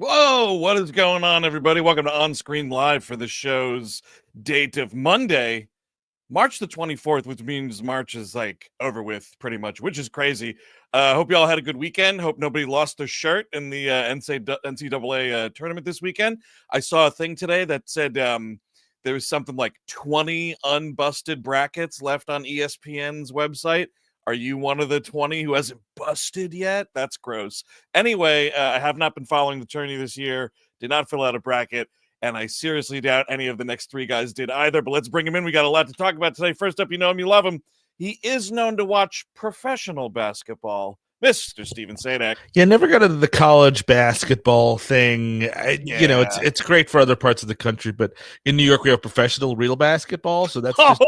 Whoa, what is going on, everybody? Welcome to On Screen Live for the show's date of Monday, March the 24th, which means March is like over with pretty much, which is crazy. Hope you all had a good weekend. Hope nobody lost their shirt in the NCAA tournament this weekend. I saw a thing today that said there was something like 20 unbusted brackets left on ESPN's website. Are you one of the 20 who hasn't busted yet? That's gross. Anyway, I have not been following the tourney this year, did not fill out a bracket, and I seriously doubt any of the next three guys did either, but let's bring him in. We got a lot to talk about today. First up, you know him, you love him. He is known to watch professional basketball. Mr. Steven Sadak. Yeah, never got into the college basketball thing. You know, it's great for other parts of the country, but in New York we have professional real basketball, so that's just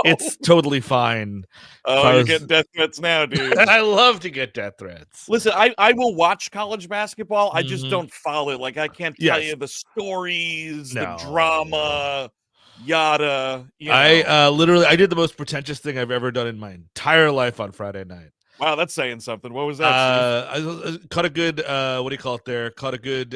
it's totally fine. Oh, you're getting death threats now, dude. I love to get death threats. Listen, I will watch college basketball. I just don't follow it. Like, I can't tell you the stories, the drama, yada. You know. I did the most pretentious thing I've ever done in my entire life on Friday night. Wow, that's saying something. What was that? I caught a good what do you call it there? Caught a good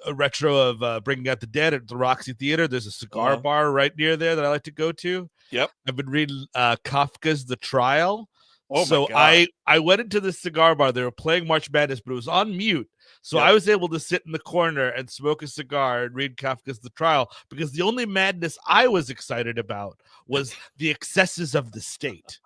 a retro of Bringing Out the Dead at the Roxy Theater. There's a cigar bar right near there that I like to go to. Yep. I've been reading Kafka's The Trial. Oh, so my God. I went into the cigar bar. They were playing March Madness, but it was on mute. So I was able to sit in the corner and smoke a cigar and read Kafka's The Trial, because the only madness I was excited about was the excesses of the state.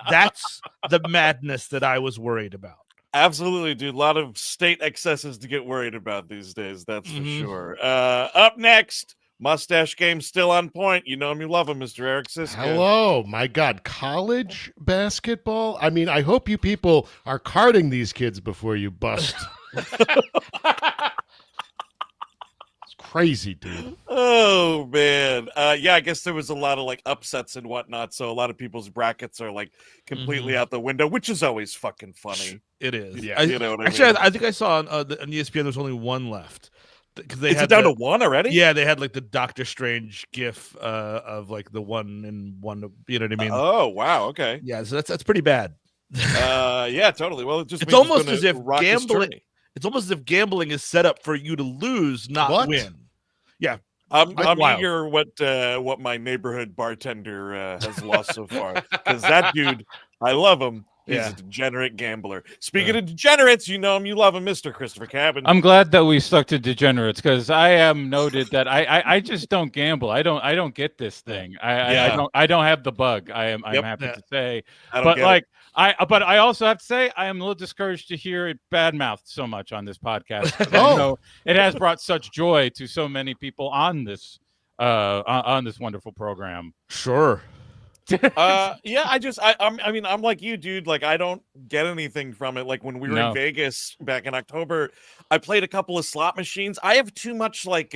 That's the madness that I was worried about. Absolutely, dude. A lot of state excesses to get worried about these days. That's for sure. Up next, mustache game still on point. You know him, you love him, Mr. Eric Siska. Hello, my God, college basketball? I mean, I hope you people are carding these kids before you bust. Crazy, dude. Oh, man. Yeah, I guess there was a lot of like upsets and whatnot, so a lot of people's brackets are like completely out the window, which is always fucking funny. It is. Yeah, you know what actually, I mean? I think I saw on ESPN there's only one left. They Is it down to one already? Yeah, they had like the Doctor Strange gif of like the one and one. You know what I mean? Oh, wow. Okay. Yeah, so that's pretty bad. Yeah, totally. Well, it's almost as if gambling. It's almost as if gambling is set up for you to lose, not win. Yeah, I'm eager what my neighborhood bartender has lost so far, because that dude, I love him. He's a degenerate gambler. Speaking of degenerates, you know him, you love him, Mr. Christopher Cabin. I'm glad that we stuck to degenerates, because I am noted that I just don't gamble. I don't get this thing. I don't have the bug. I'm happy to say. But I also have to say I am a little discouraged to hear it badmouthed so much on this podcast. I know it has brought such joy to so many people on this wonderful program. Sure. Yeah, I'm like you, dude. Like, I don't get anything from it. Like, when we were in Vegas back in October, I played a couple of slot machines. I have too much like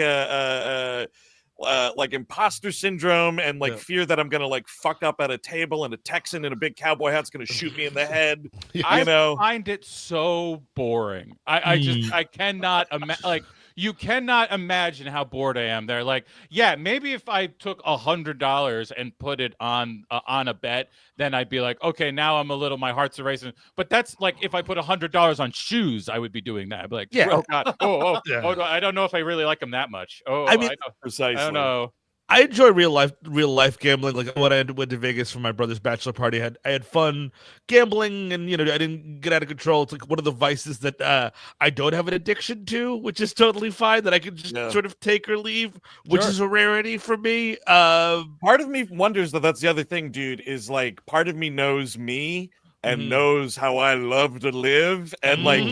imposter syndrome and like fear that I'm gonna like fuck up at a table and a Texan in a big cowboy hat's gonna shoot me in the head. I find it so boring. I cannot imagine. You cannot imagine how bored I am there. Like, yeah, maybe if I took $100 and put it on a bet, then I'd be like, okay, now my heart's racing. But that's like if I put $100 on shoes, I would be doing that. I'd be like, oh God, I don't know if I really like them that much. I mean, precisely. I don't know. I enjoy real life gambling. Like when I went to Vegas for my brother's bachelor party, I had fun gambling, and I didn't get out of control. It's like one of the vices that I don't have an addiction to, which is totally fine. That I can just sort of take or leave, which is a rarity for me. Part of me wonders that's the other thing, dude. Is like part of me knows me and knows how I love to live, and like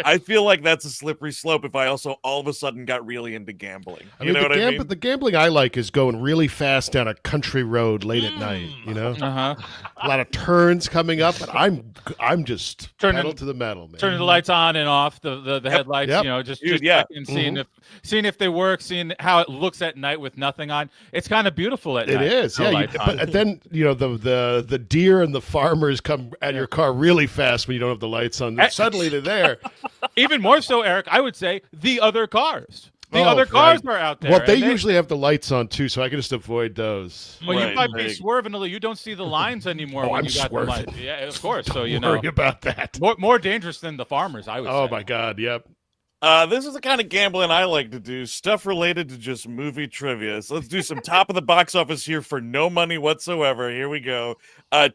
I feel like that's a slippery slope if I also all of a sudden got really into gambling. You know what I mean? The gambling I like is going really fast down a country road late at night. A lot of turns coming up, but I'm just pedal to the metal, man. Turning the lights on and off, the headlights. Just seeing if they work, seeing how it looks at night with nothing on. It's kind of beautiful at night. It is, yeah. But then the deer and the farmers come at your car really fast when you don't have the lights on. Suddenly they're there. Even more so, Eric, I would say the other cars. The other cars are out there. Well, they usually have the lights on too, so I can just avoid those. Well, you might be swerving a little. You don't see the lines anymore when you got the lights. Yeah, of course. So Don't worry about that. More dangerous than the farmers, I would say. Oh my God, yep. This is the kind of gambling I like to do, stuff related to just movie trivia. So let's do some top of the box office here for no money whatsoever. Here we go.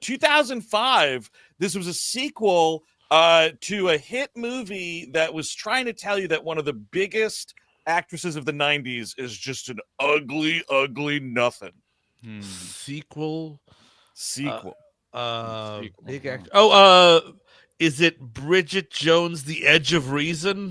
2005, this was a sequel to a hit movie that was trying to tell you that one of the biggest actresses of the 90s is just an ugly, ugly nothing. Sequel. Big actor. Is it Bridget Jones, The Edge of Reason?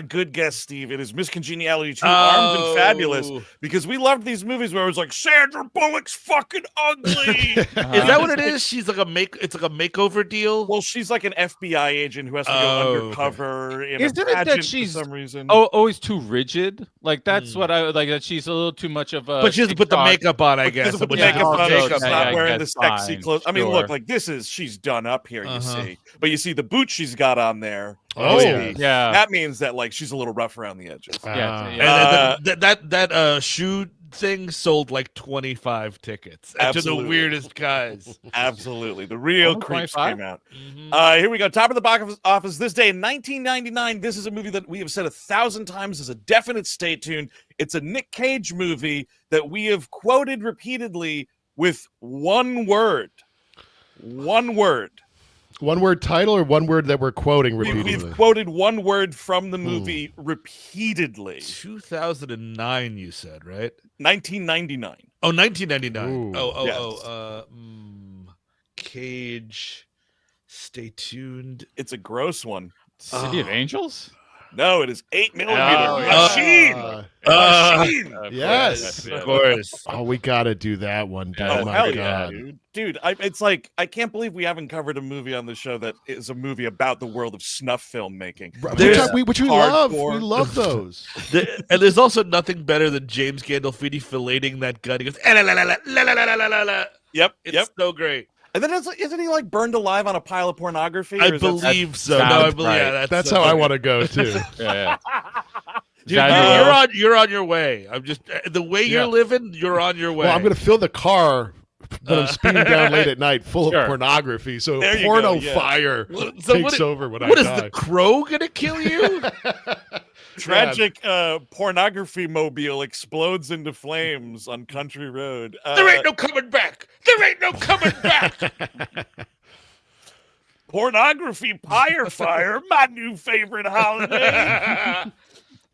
Good guess, Steve. It is Miss Congeniality 2, Armed and Fabulous, because we loved these movies where it was like, Sandra Bullock's fucking ugly. Is that what it is? She's like it's like a makeover deal? Well, she's like an FBI agent who has to go undercover in Isn't a it pageant that she's for some reason. always too rigid? Like that's what I like. That she's a little too much of a. But she doesn't put the makeup on, I guess. Put the makeup on, she's not wearing the fine, sexy clothes. I mean, look, like she's done up here, you see. But you see the boots she's got on there. Yeah. That means that like she's a little rough around the edges. And that shoe thing sold like 25 tickets to the weirdest guys. Absolutely. The real creeps 25? came out. Here we go. Top of the box office this day in 1999. This is a movie that we have said 1,000 times is a definite stay tuned. It's a Nick Cage movie that we have quoted repeatedly with one word. One word. One word title or one word that we're quoting repeatedly? We've quoted one word from the movie repeatedly. 2009, you said, right? 1999. Oh, 1999. Ooh. Cage. Stay tuned. It's a gross one. City of Angels? No, it is 8mm. Machine. Machine. Yes. Of course. Oh, we got to do that one day. Oh, my hell God. yeah, dude. It's like I can't believe we haven't covered a movie on the show that is a movie about the world of snuff filmmaking. Which we love. We love those. And there's also nothing better than James Gandolfini filleting that gun. He goes, "La, la, la, la, la, la, la, la, la." It's so great. And then isn't he like burned alive on a pile of pornography? I believe so. No, I believe that's how I want to go too. Yeah. Dude, you're on your way. I'm just the way you're living. You're on your way. Well, I'm going to fill the car when I'm speeding down late at night, full of pornography. So porno fire takes over when I die. What is the Crow going to kill you? Tragic pornography mobile explodes into flames on Country Road. There ain't no coming back. There ain't no coming back. Pornography pyre fire, my new favorite holiday.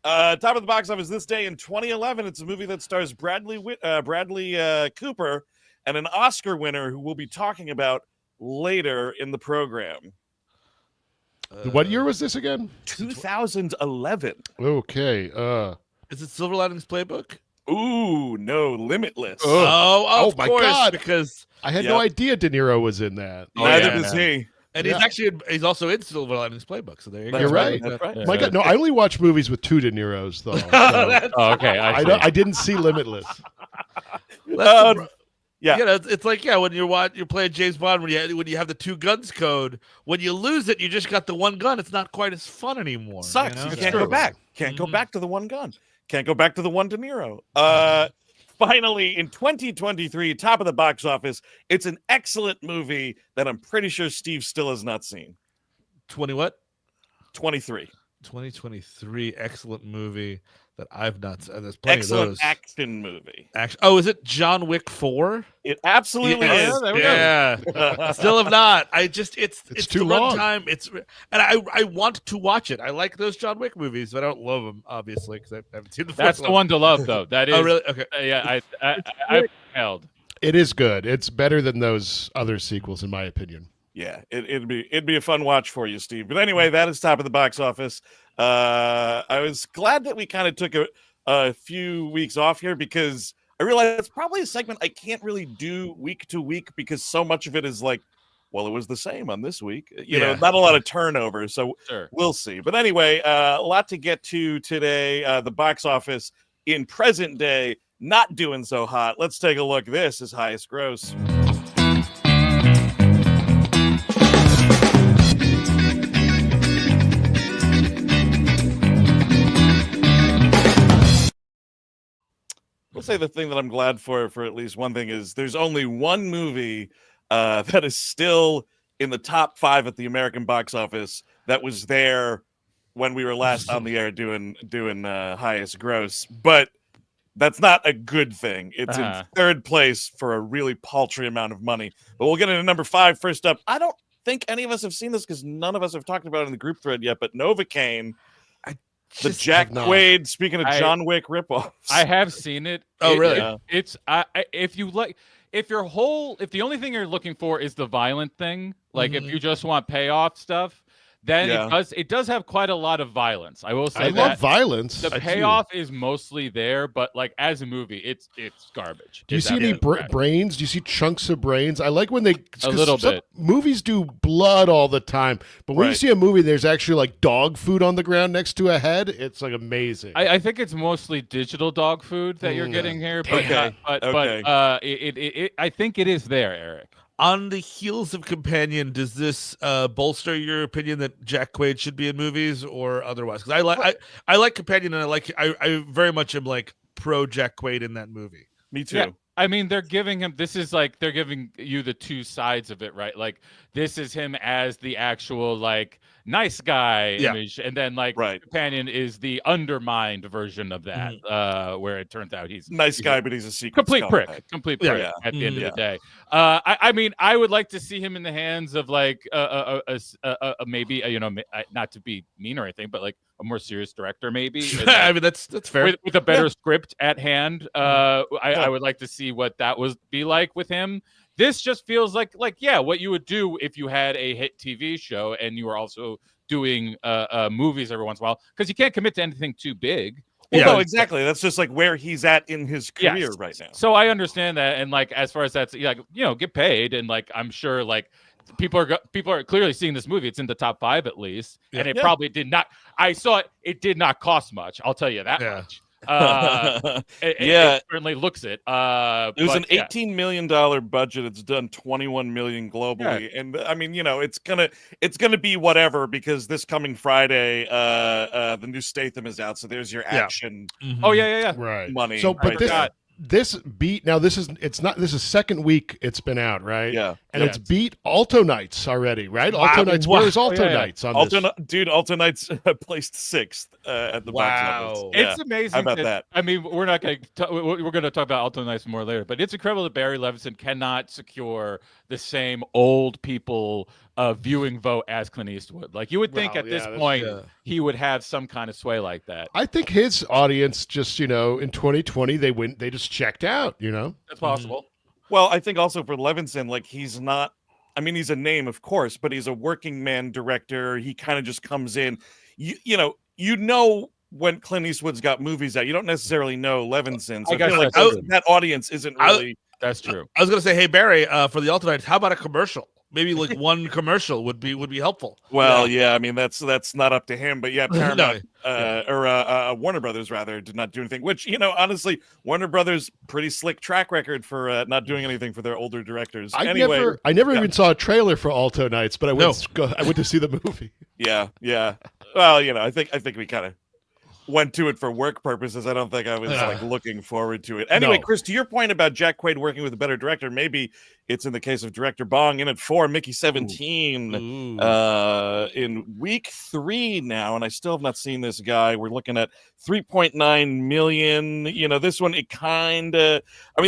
Top of the box office this day in 2011. It's a movie that stars Bradley Cooper and an Oscar winner who we'll be talking about later in the program. What year was this again? 2011. Okay. Is it Silver Linings Playbook? Ooh, no, Limitless. Of my course, God. because I had no idea De Niro was in that. Neither does he. And he's also in Silver Linings Playbook. So there you go. You're right. That's right. My God, no, I only watch movies with two De Niros though. So Okay. I didn't see Limitless. It's like when you're playing James Bond when you have the two guns code. When you lose it, you just got the one gun. It's not quite as fun anymore. Sucks. You can't go back. Can't go back to the one gun. Can't go back to the one De Niro. Finally, in 2023, top of the box office, it's an excellent movie that I'm pretty sure Steve still has not seen. 23. 2023, excellent movie that I've not seen. There's plenty Excellent of those. action movie. Is it John Wick 4? It absolutely is. Yeah. Still have not. It's too the long. Time. I want to watch it. I like those John Wick movies, but I don't love them, obviously, because I haven't seen the That's the one to love, though. That is. Oh, really? Okay. I held. It is good. It's better than those other sequels, in my opinion. Yeah, it'd be a fun watch for you, Steve. But anyway, that is top of the box office. I was glad that we kind of took a few weeks off here because I realized it's probably a segment I can't really do week to week because so much of it is like, well, it was the same on this week. You know, not a lot of turnover. So we'll see. But anyway, a lot to get to today. The box office in present day, not doing so hot. Let's take a look. This is highest gross. We'll say the thing that I'm glad for at least one thing is there's only one movie that is still in the top 5 at the American box office that was there when we were last on the air doing highest gross, but that's not a good thing. It's in third place for a really paltry amount of money. But we'll get into number 5 first up. I don't think any of us have seen this because none of us have talked about it in the group thread yet, but Novocaine, the Jack Quaid, speaking of John Wick ripoffs. I have seen it. Oh, really? It's if the only thing you're looking for is the violent thing, like if you just want payoff stuff, then it does have quite a lot of violence. I will say I love violence. The payoff is mostly there, but like as a movie, it's garbage. Do you see any brains? Do you see chunks of brains? I like when they a little bit. Movies do blood all the time, but when you see a movie, there's actually like dog food on the ground next to a head. It's like amazing. I think it's mostly digital dog food that you're getting here, but I think it is there, Eric. On the heels of Companion, does this bolster your opinion that Jack Quaid should be in movies or otherwise? Because I like Companion, and I very much am like pro Jack Quaid in that movie. Me too. Yeah. I mean, they're giving you the two sides of it, right? Like this is him as the actual like nice guy image, and then like Companion is the undermined version of that, where it turns out he's nice guy, but he's a secret complete scumbag. prick at the end of the day. I mean, I would like to see him in the hands of like maybe not to be mean or anything, but like a more serious director, maybe. I mean, that's fair. With a better script at hand, I would like to see what that would be like with him. This just feels like what you would do if you had a hit TV show and you were also doing movies every once in a while, because you can't commit to anything too big. Well, no, exactly. That's just like where he's at in his career right now. So I understand that, and like as far as that's get paid, and like I'm sure like people are clearly seeing this movie. It's in the top 5 at least, and it probably did not. I saw it. It did not cost much. I'll tell you that much. It certainly looks it. It was an $18 million budget. It's done 21 million globally, and I mean, it's gonna be whatever, because this coming Friday, the new Statham is out. So there's your action. Oh yeah, right. Money. So, but this beat now. This is second week it's been out, right? Yeah, and it's beat Alto Knights already, right? Wow. Alto Knights. Where's Alto Knights on this? Dude, Alto Knights placed 6th at the box office. It's amazing. How about that? I mean, we're going to talk about Alto Knights more later, but it's incredible that Barry Levinson cannot secure the same old people viewing vote as Clint Eastwood. Like you would think at this point he would have some kind of sway like that. I think his audience just, in 2020 they just checked out, That's possible. Well, I think also for Levinson, like he's not, I mean, he's a name, of course, but he's a working man director. He kind of just comes in, when Clint Eastwood's got movies out, you don't necessarily know Levinson. So I feel like that audience isn't really. That's true. I was going to say, hey, Barry, for the Alto Knights, how about a commercial? Maybe like one commercial would be helpful. Well, I mean that's not up to him, but Paramount or Warner Brothers rather did not do anything. Which honestly, Warner Brothers pretty slick track record for not doing anything for their older directors. I never even saw a trailer for Alto Knights, but I went to see the movie. Yeah. Well, I think we kind of went to it for work purposes. I don't think I was like looking forward to it. Anyway, Chris, to your point about Jack Quaid working with a better director, maybe it's in the case of director Bong in at 4, Mickey 17 in week 3 now, and I still have not seen this guy. We're looking at 3.9 million. This one, it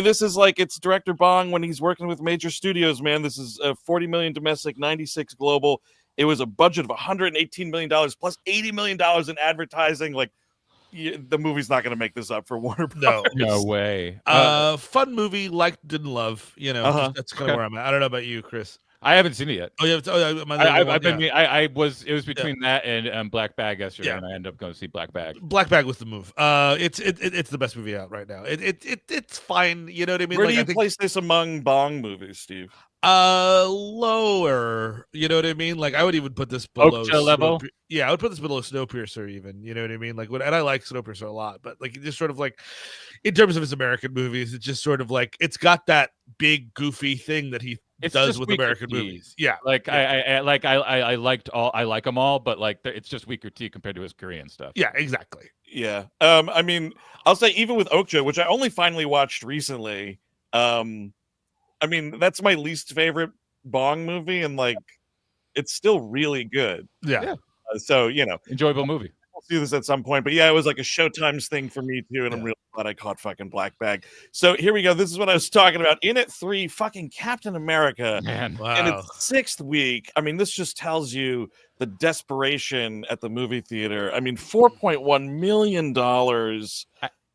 this is like it's director Bong when he's working with major studios, man. This is 40 million domestic, 96 global. It was a budget of $118 million plus $80 million in advertising. Like, the movie's not going to make this up for Warner Bros. No way. Fun movie, liked, didn't love. That's kind of where I'm at. I don't know about you, Chris. I haven't seen it yet. Oh yeah, it was between that and Black Bag yesterday, and I ended up going to see Black Bag. Black Bag was the move. It's the best movie out right now. It's fine. You know what I mean? Where do you place this among Bong movies, Steve? Lower. You know what I mean? Like I would even put this below level. I would put this below Snowpiercer even. You know what I mean? Like and I like Snowpiercer a lot, but like just sort of like in terms of his American movies, it's just sort of like it's got that big goofy thing that he does with American movies. Yeah. Like I like them all, but like it's just weaker tea compared to his Korean stuff. Yeah, exactly. Yeah. I mean, I'll say even with Okja, which I only finally watched recently, I mean, that's my least favorite Bong movie, and like, it's still really good. Yeah. So enjoyable movie. I'll see this at some point, but it was like a Showtime's thing for me too, and I'm really glad I caught fucking Black Bag. So here we go. This is what I was talking about. In at 3, fucking Captain America, Man, in its 6th week. I mean, this just tells you the desperation at the movie theater. I mean, $4.1 million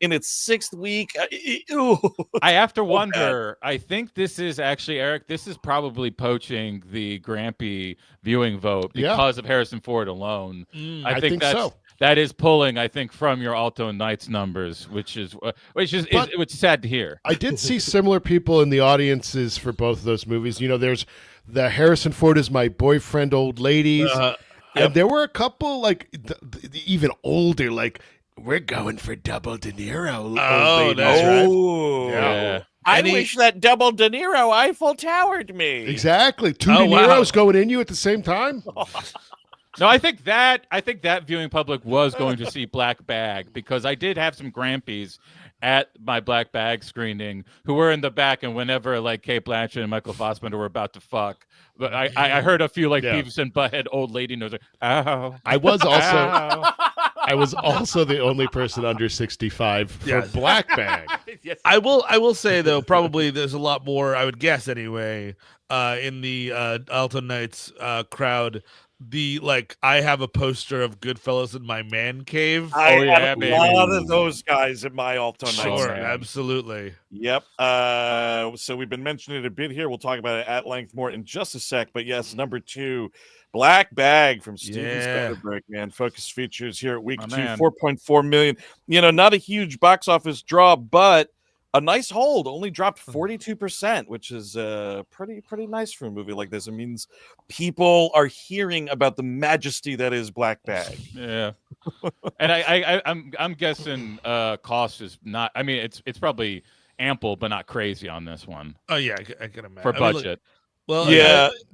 in its 6th week. I have to wonder. I think this is actually, Eric, this is probably poaching the Grampy viewing vote because of Harrison Ford alone. I think so. That is pulling, I think, from your Alto Knights numbers, which is sad to hear. I did see similar people in the audiences for both of those movies. There's the Harrison Ford is my boyfriend, old ladies, and there were a couple like even older, like we're going for double De Niro. Old that's right. Yeah. I wish that double De Niro Eiffel Towered me. Exactly. 2 De Niros going in you at the same time. No, I think that viewing public was going to see Black Bag because I did have some Grampies at my Black Bag screening who were in the back, and whenever like Cate Blanchett and Michael Fassbender were about to fuck, but I heard a few like Beavis and Butthead old lady knows like, ow. I was also the only person under 65 for Black Bag. Yes. I will say though, probably there's a lot more, I would guess anyway, in the Alto Knights crowd. I have a poster of Goodfellas in my man cave. I have a lot of those guys in my Alto Knights. Sure, absolutely. Yep. So we've been mentioning it a bit here. We'll talk about it at length more in just a sec. But yes, number 2, Black Bag from Steven Soderbergh, man. Focus features here at week 2, 4.4 million. Not a huge box office draw, but a nice hold. Only dropped 42%, which is pretty nice for a movie like this. It means people are hearing about the majesty that is Black Bag. Yeah, and I'm guessing cost is not. I mean, it's probably ample, but not crazy on this one. Oh yeah, I can imagine for budget. Well,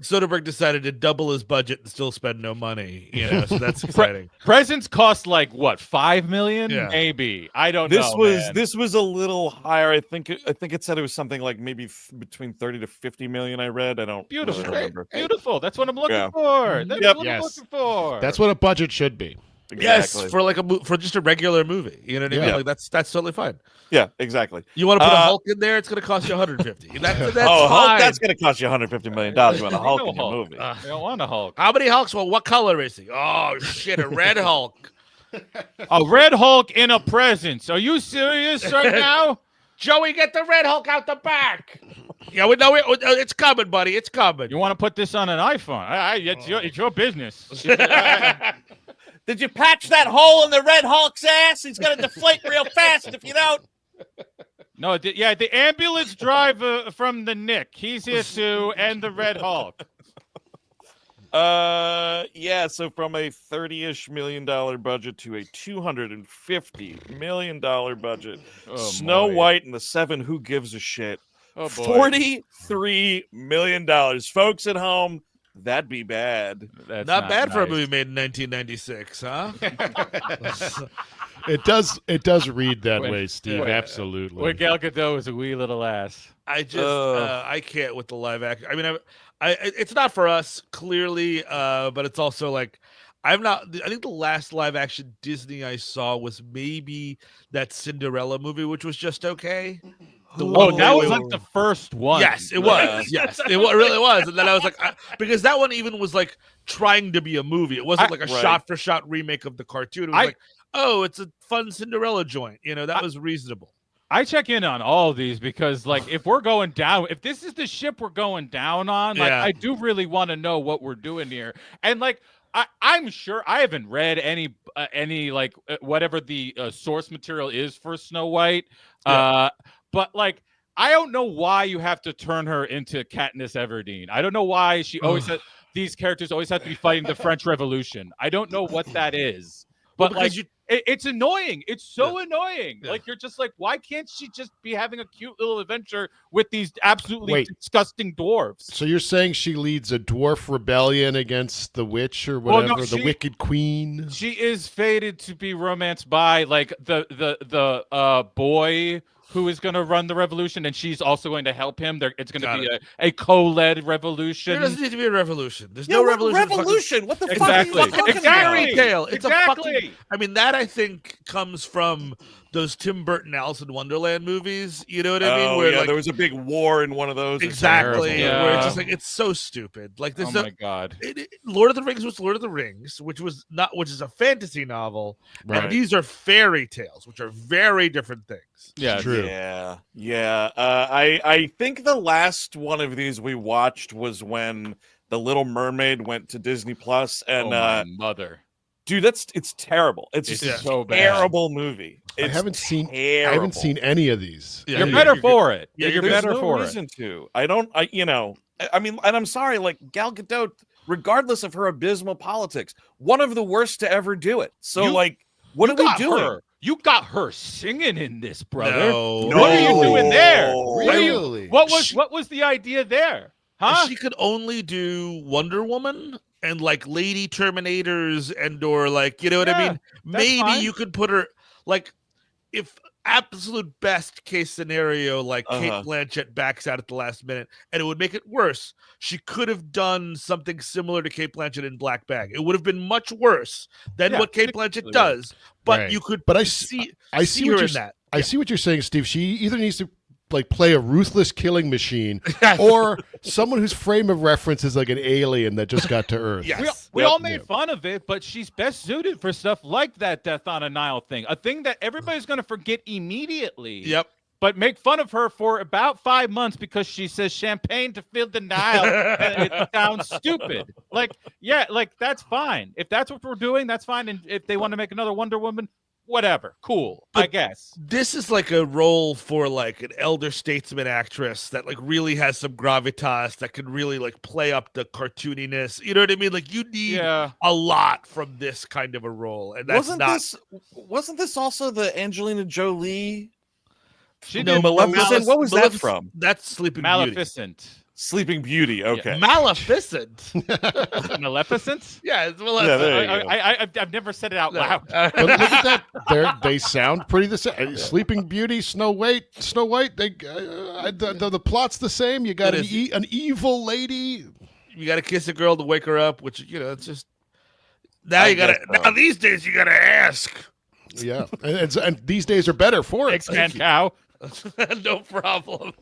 Soderbergh decided to double his budget and still spend no money. So that's exciting. Presents cost like what, $5 million? Yeah. Maybe. I don't know. This was a little higher. I think it said it was something like maybe between 30 to 50 million. I read. I don't beautiful. Really remember. Beautiful. That's what I'm looking for. That's what I'm looking for. That's what a budget should be. Exactly. Yes, for just a regular movie. You know what I mean? Like that's totally fine. Yeah, exactly. You want to put a Hulk in there? It's going to cost you $150. That's Hulk, fine. that's going to cost you $150 million. You want a Hulk in your movie? I don't want a Hulk. How many Hulks? Well, what color is he? Oh shit, a red Hulk. A red Hulk in a presence. Are you serious right now? Joey, get the red Hulk out the back. Yeah, we know it's coming, buddy. It's coming. You want to put this on an iPhone? It's your business. Did you patch that hole in the Red Hulk's ass? He's going to deflate real fast if you don't. No, the ambulance driver from the Nick. He's here too, and the Red Hulk. So from a $30-ish million budget to a $250 million budget. Snow White and the Seven Who Gives a Shit. Oh, boy. $43 million. Folks at home, that'd be bad. That's not bad nice for a movie made in 1996, huh? It does read that way, Steve. Absolutely. Where Gal Gadot is a wee little ass. I can't with the live action. I mean, it's not for us clearly, but it's also like I think the last live action Disney I saw was maybe that Cinderella movie, which was just okay. That was like the first one. Yes, it was. Yes, it really was. And then I was like, because that one even was like trying to be a movie. It wasn't like a shot-for-shot remake of the cartoon. It was like, oh, it's a fun Cinderella joint. That was reasonable. I check in on all of these because, like, if this is the ship we're going down on, like, I do really want to know what we're doing here. And like, I'm sure I haven't read any like whatever the source material is for Snow White. But like, I don't know why you have to turn her into Katniss Everdeen. I don't know why she always these characters always have to be fighting the French Revolution. I don't know what that is. But like, it's annoying. It's so annoying. Yeah. Like, you're just like, why can't she just be having a cute little adventure with these absolutely disgusting dwarves? So you're saying she leads a dwarf rebellion against the witch or whatever, the Wicked Queen? She is fated to be romanced by like the boy who is going to run the revolution, and she's also going to help him. It's going to be a co-led revolution. There doesn't need to be a revolution. There's Yeah, no what revolution. revolution? What the Exactly. fuck are you talking It's a fairy about? tale. It's a fucking. Exactly. I mean, that I think comes from those Tim Burton Alice in Wonderland movies. You know what I mean? Oh, Where yeah, like there was a big war in one of those. exactly, Yeah. where it's just like it's so stupid. Like Oh there's my god. Lord of the Rings was Lord of the Rings, which is a fantasy novel, Right. and these are fairy tales, which are very different things. Yeah. True. Yeah. I think the last one of these we watched was when The Little Mermaid went to Disney Plus, and Oh my mother. dude, it's terrible. It's It's just so a bad. terrible movie. I It's haven't seen terrible. any of these. Yeah, You're yeah, better you're for it. Yeah, You're There's better no for it. reason to. I mean, and I'm sorry, like Gal Gadot, regardless of her abysmal politics, one of the worst to ever do it. So, what are we doing? You got her singing in this, brother. No. What are you doing there? Really? What was the idea there? Huh? She could only do Wonder Woman and like Lady Terminators and or like, you know what I Yeah, mean? that's Maybe fine. you could put her like if absolute best case scenario, like Kate Blanchett backs out at the last minute, and it would make it worse. She could have done something similar to Kate Blanchett in Black Bag. It would have been much worse than Yeah, what Kate Blanchett does, but Right. you could But I see I see see her what in you're that. I see what you're saying, Steve. She either needs to like play a ruthless killing machine, or someone whose frame of reference is like an alien that just got to Earth. Yes. We Yep. all made fun of it, but she's best suited for stuff like that Death on a Nile thing. A thing that everybody's going to forget immediately. Yep. But make fun of her for about 5 months because she says champagne to fill the Nile and it sounds stupid. That's fine. If that's what we're doing, that's fine. And if they want to make another Wonder Woman, whatever. Cool, I guess. This is like a role for like an elder statesman actress that like really has some gravitas that can really like play up the cartooniness. You know what I mean? Like you need a lot from this kind of a role, and that's Wasn't this also the Angelina Jolie? She No, did Maleficent. What was that from? That's Sleeping Maleficent. Sleeping Beauty. Okay. Maleficent. Maleficent? Yeah, it's Yeah, Maleficent. there you go. I've never said it out loud. But look at that. They sound pretty the same. Sleeping Beauty, Snow White. They the plot's the same. You got It an evil lady. You got to kiss a girl to wake her up, which it's just now you got to. Now these days you got to ask. Yeah, and these days are better for it. X-Man cow. No problem.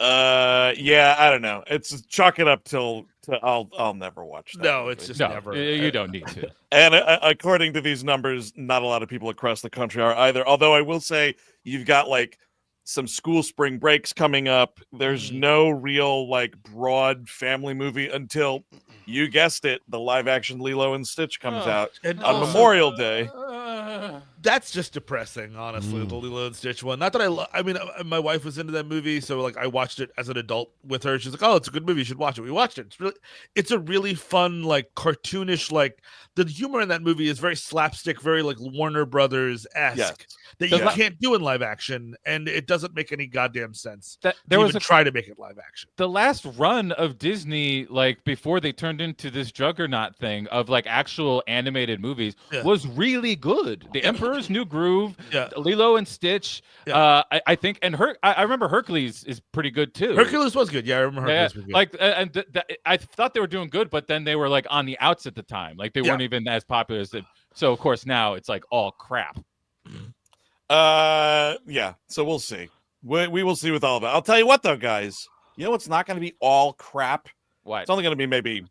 Yeah, I don't know. It's chalk it up till I'll never watch that. No, movie. it's just No, never. you don't need to. And according to these numbers, not a lot of people across the country are either. Although I will say, you've got like some school spring breaks coming up. There's no real like broad family movie until, you guessed it, the live action Lilo and Stitch comes out And on also- Memorial Day. That's just depressing, honestly. The Lilo and Stitch one. Not that I mean, my wife was into that movie, so like I watched it as an adult with her. She's like, "Oh, it's a good movie. You should watch it." We watched it. It's a really fun, like cartoonish, like the humor in that movie is very slapstick, very like Warner Brothers esque that you can't do in live action, and it doesn't make any goddamn sense. There was try to make it live action. The last run of Disney, like before they turned into this juggernaut thing of like actual animated movies, was really good. The Emperor's New Groove, Lilo and Stitch. I think, and I remember Hercules is pretty good too. Hercules was good. Yeah, I remember Hercules was good. Like, I thought they were doing good, but then they were like on the outs at the time. Like they weren't even as popular as it. So of course now it's like all crap. Yeah. So we'll see. We will see with all of it. I'll tell you what though, guys. You know what's not going to be all crap? What? It's only going to be maybe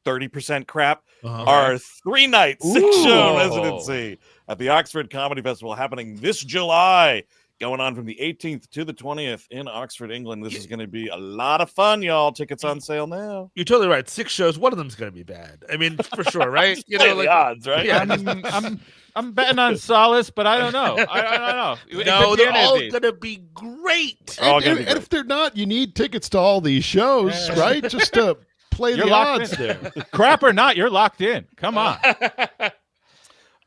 30% crap. Uh-huh. Our 3-night 6-show residency at the Oxford Comedy Festival happening this July, going on from the 18th to the 20th in Oxford, England. This is going to be a lot of fun, y'all. Tickets on sale now. You're totally right. 6 shows, one of them's going to be bad. I mean, for sure, right? You know, the odds, right? Yeah, I'm betting on Solace, but I don't know. I don't know. No, they're all going to be great. And if they're not, you need tickets to all these shows, right? Just to play the odds there. Crap or not, you're locked in. Come on.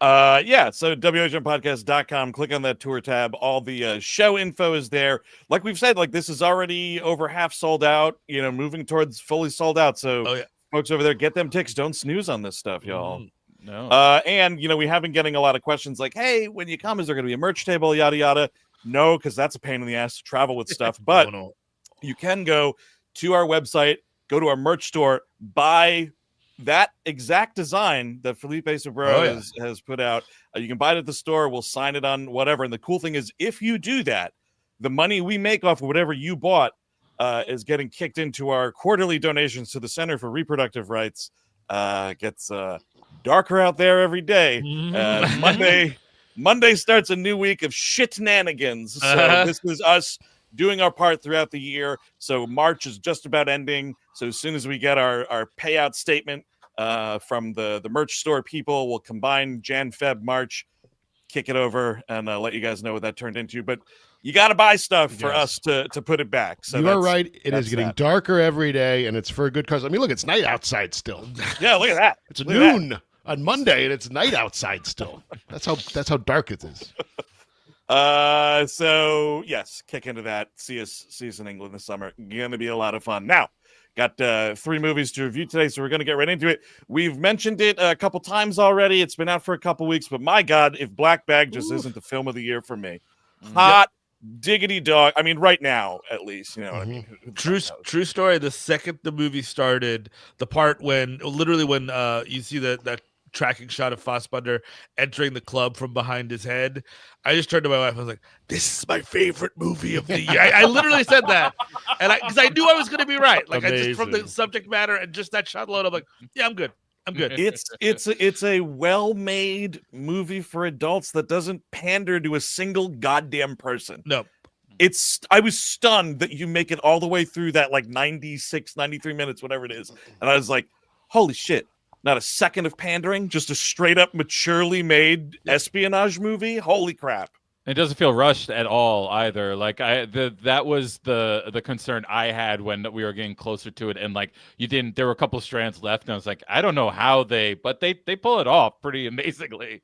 So WHMPodcast.com, click on that tour tab. All the show info is there. Like we've said, like this is already over half sold out, moving towards fully sold out. So folks over there, get them tickets. Don't snooze on this stuff, y'all. No. And we have been getting a lot of questions like, hey, when you come, is there going to be a merch table, yada, yada. No, because that's a pain in the ass to travel with stuff. But you can go to our website, go to our merch store, buy that exact design that Felipe Sobro has put out. You can buy it at the store. We'll sign it on whatever. And the cool thing is, if you do that, the money we make off of whatever you bought is getting kicked into our quarterly donations to the Center for Reproductive Rights. Gets darker out there every day. Monday starts a new week of shit-nanigans. So this is us doing our part throughout the year. So March is just about ending. So as soon as we get our payout statement from the merch store people, we'll combine Jan, Feb, March, kick it over, and let you guys know what that turned into. But you got to buy stuff for us to put it back. So you are right. It is getting darker every day, and it's for a good cause. I mean, look, it's night outside still. Yeah, look at that. It's noon on Monday, and it's night outside still. That's how dark it is. So yes, kick into that. See us in England this summer. Gonna be a lot of fun. Now, got 3 movies to review today, so we're gonna get right into it. We've mentioned it a couple times already. It's been out for a couple weeks, but my God, if Black Bag just isn't the film of the year for me. Hot diggity dog. I mean, right now, at least, you know what I mean? True story. The second the movie started, the part when you see that tracking shot of Fassbender entering the club from behind his head, I just turned to my wife. I was like, "This is my favorite movie of the year." I literally said that, and because I knew I was going to be right. Like, I just from the subject matter and just that shot alone, I'm like, "Yeah, I'm good. I'm good." It's a well-made movie for adults that doesn't pander to a single goddamn person. No. I was stunned that you make it all the way through that like 96, 93 minutes, whatever it is. And I was like, holy shit. Not a second of pandering, just a straight up maturely made espionage movie. Holy crap. It doesn't feel rushed at all either. Like that was the concern I had when we were getting closer to it, and like there were a couple strands left, and I was like, I don't know how they pull it off pretty amazingly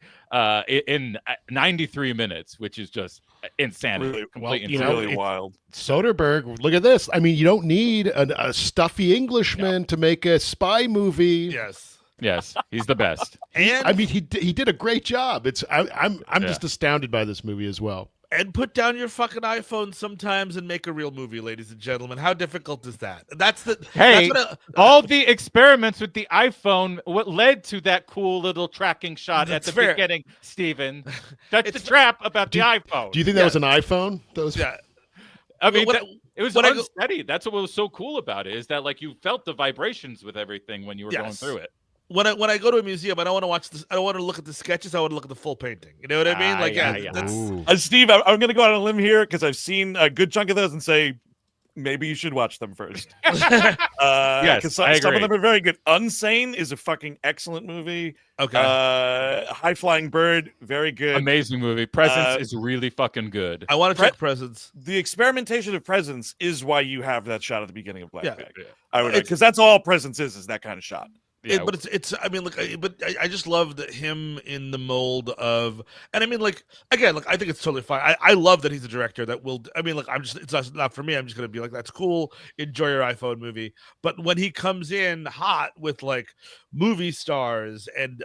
in 93 minutes, which is just insanity. Really wild. Soderbergh, look at this. I mean, you don't need a stuffy Englishman to make a spy movie. Yes, he's the best. And I mean, he did a great job. I'm just astounded by this movie as well. And put down your fucking iPhone sometimes and make a real movie, ladies and gentlemen. How difficult is that? All the experiments with the iPhone, what led to that cool little tracking shot at the beginning, Steven. That's the trap about the iPhone. Do you think that was an iPhone? I mean, it was unsteady. That's what was so cool about it, is that like you felt the vibrations with everything when you were going through it. When I go to a museum, I don't want to watch this. I don't want to look at the sketches. I want to look at the full painting. You know what I mean? That's... Steve, I'm going to go out on a limb here because I've seen a good chunk of those and say maybe you should watch them first. Yes, some of them are very good. Unsane is a fucking excellent movie. Okay. High Flying Bird, very good. Amazing movie. Presence is really fucking good. I want to check Presence. The experimentation of Presence is why you have that shot at the beginning of Black Bag. Yeah. I would, because that's all Presence is that kind of shot. Yeah, but it's. I mean, I just love that him in the mold of, and I mean, like again, I think it's totally fine. I love that he's a director that will. I mean, it's not for me. I'm just gonna be like, that's cool. Enjoy your iPhone movie. But when he comes in hot with like movie stars and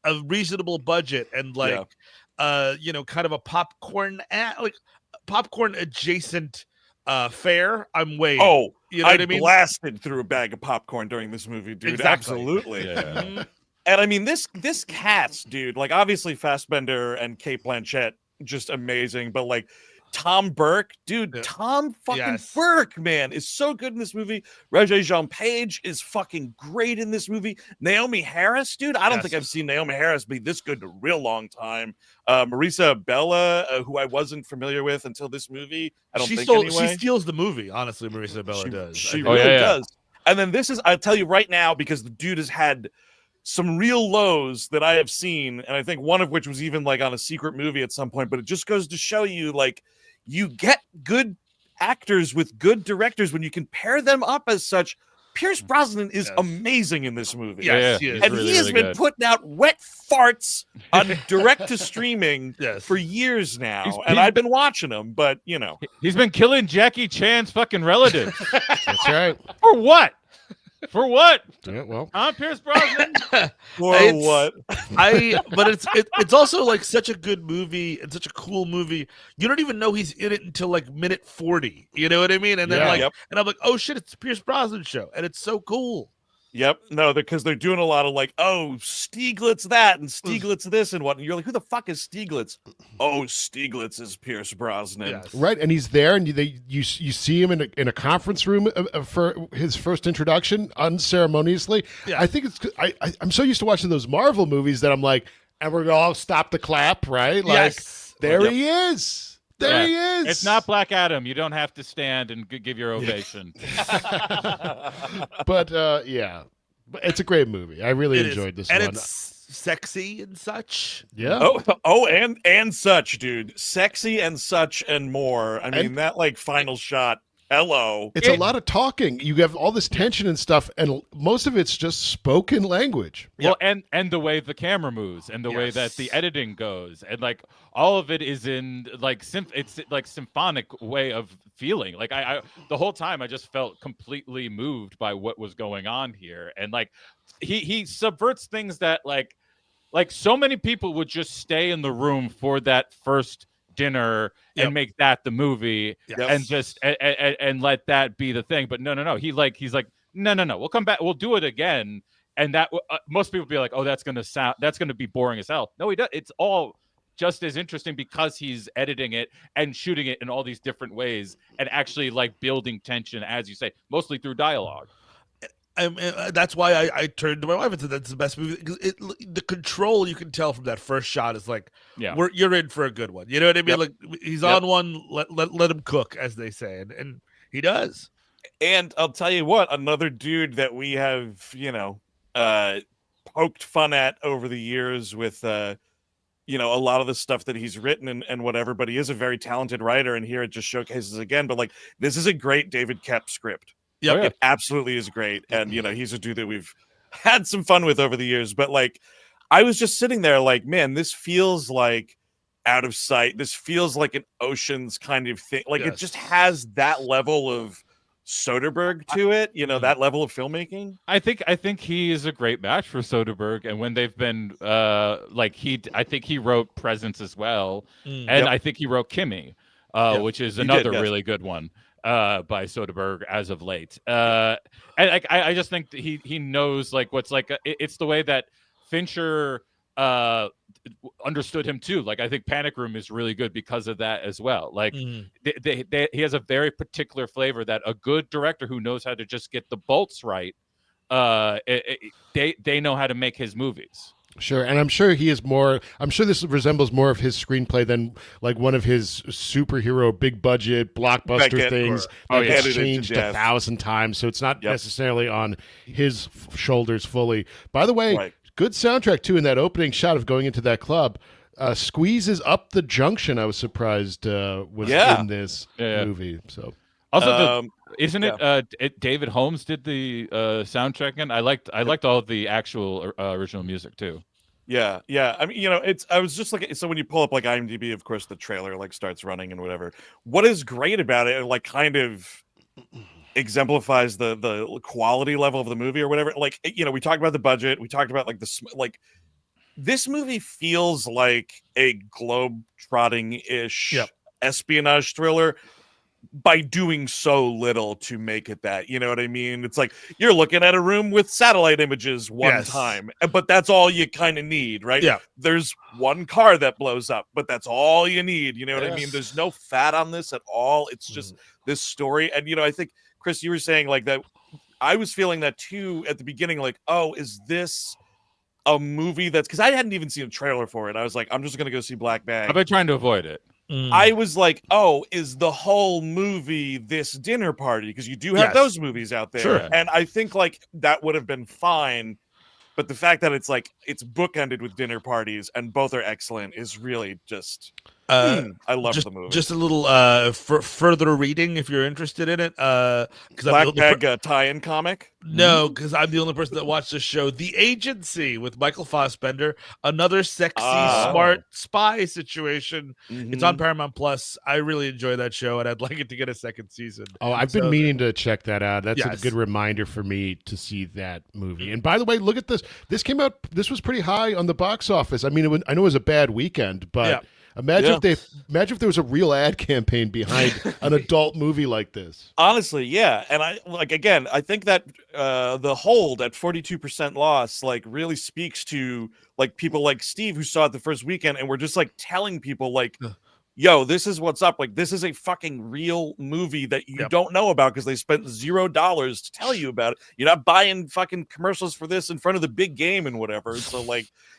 a reasonable budget and kind of a popcorn adjacent fare, I'm way. Oh, you know what I mean? Blasted through a bag of popcorn during this movie, dude. Exactly. Absolutely. Yeah. And I mean, this cast, dude, like obviously Fassbender and Kate Blanchett, just amazing. But like Tom Burke, dude, Tom fucking Burke, man, is so good in this movie. Regé-Jean Page is fucking great in this movie. Naomi Harris, dude, I don't think I've seen Naomi Harris be this good in a real long time. Marisa Bella, who I wasn't familiar with until this movie. She steals the movie, honestly. Marisa Bella does. She really does. And then this is, I'll tell you right now, because the dude has had some real lows that I have seen, and I think one of which was even like on a secret movie at some point, but it just goes to show you, like, you get good actors with good directors when you can pair them up as such. Pierce Brosnan is amazing in this movie. Yes, he is. And really, he has really been good. putting out wet farts on direct to streaming for years now. And I've been watching him, but he's been killing Jackie Chan's fucking relatives. That's right. For what? For what? Yeah, well, Pierce Brosnan. For what? But it's also like such a good movie and such a cool movie. You don't even know he's in it until like minute 40. You know what I mean? And then and I'm like, oh shit, it's the Pierce Brosnan show, and it's so cool. Yep. No, because they're doing a lot of like, oh, Stieglitz that and Stieglitz this and what. And you're like, who the fuck is Stieglitz? Oh, Stieglitz is Pierce Brosnan. Yes. right, and he's there, and you see him in a conference room for his first introduction unceremoniously. Yeah. I think I'm so used to watching those Marvel movies that I'm like, and we're gonna all stop the clap, right? Like, Yes. there he is. There he is. It's not Black Adam. You don't have to stand and give your ovation. But yeah, but it's a great movie. I really enjoyed this and one. it's sexy and such. Yeah. Oh, and such, dude. Sexy and such and more. I mean, that like final shot. Hello. It's a lot of talking. You have all this tension and stuff, and most of it's just spoken language. Well, and the way the camera moves and the way that the editing goes, and like all of it is in like it's like symphonic way of feeling. Like I the whole time I just felt completely moved by what was going on here, and like he subverts things that like so many people would just stay in the room for that first dinner and make that the movie and just and let that be the thing. But no, he's like no, we'll come back, we'll do it again, and that most people be like, oh, that's gonna be boring as hell. No, he does. It's all just as interesting because he's editing it and shooting it in all these different ways and actually like building tension, as you say, mostly through dialogue. That's why I turned to my wife and said that's the best movie. The control you can tell from that first shot is like, you're in for a good one. You know what I mean? Like he's on one. Let him cook, as they say, and he does. And I'll tell you what, another dude that we have, poked fun at over the years with, a lot of the stuff that he's written and whatever. But he is a very talented writer, and here it just showcases again. But like, this is a great David Koepp script. Yeah, it absolutely is great, and he's a dude that we've had some fun with over the years. But like, I was just sitting there like, man, this feels like Out of Sight. This feels like an Ocean's kind of thing. Like it just has that level of Soderbergh to it. That level of filmmaking. I think he is a great match for Soderbergh, and when they've been I think he wrote Presence as well, and I think he wrote Kimmy, which is another really good one. By Soderbergh as of late, and I just think that he knows like what's like. It's the way that Fincher understood him too. Like I think Panic Room is really good because of that as well. Like he has a very particular flavor that a good director who knows how to just get the bolts right. They know how to make his movies. Sure, and I'm sure he is more. I'm sure this resembles more of his screenplay than like one of his superhero, big budget blockbuster things that gets changed 1,000 times. So it's not necessarily on his shoulders fully. By the way, good soundtrack too in that opening shot of going into that club. Squeezes Up the Junction. I was surprised was in this movie. So also, isn't it David Holmes did the soundtrack? And I liked all of the actual original music too. Yeah. I mean, I was just like, so when you pull up like IMDb, of course, the trailer like starts running and whatever. What is great about it, like, kind of exemplifies the quality level of the movie or whatever. Like, we talked about the budget. We talked about like this movie feels like a globe-trotting-ish espionage thriller by doing so little to make it that. You know what I mean? It's like you're looking at a room with satellite images one time, but that's all you kind of need, right? Yeah. There's one car that blows up, but that's all you need. You know what I mean? There's no fat on this at all. It's just this story. And, I think, Chris, you were saying like that. I was feeling that too at the beginning, like, oh, is this a movie that's, because I hadn't even seen a trailer for it. I was like, I'm just going to go see Black Bag. I've been trying to avoid it. I was like, oh, is the whole movie this dinner party? Because you do have those movies out there. Sure. And I think like that would have been fine. But the fact that it's like it's bookended with dinner parties and both are excellent is really just I love just, the movie. Just a little further reading if you're interested in it. Black Bag tie-in comic. No, because I'm the only person that watched this show. The Agency with Michael Fassbender, another sexy, smart spy situation. It's on Paramount Plus. I really enjoy that show, and I'd like it to get a second season. Oh, I've been meaning to check that out. That's a good reminder for me to see that movie. And by the way, look at this. This came out. This was pretty high on the box office. I mean, I know it was a bad weekend, but imagine if there was a real ad campaign behind an adult movie like this. Honestly, yeah. And I think that the hold at 42% loss really speaks to people like Steve who saw it the first weekend and were just telling people yo, this is what's up. This is a fucking real movie that you don't know about because they spent $0 to tell you about it. You're not buying fucking commercials for this in front of the big game and whatever. So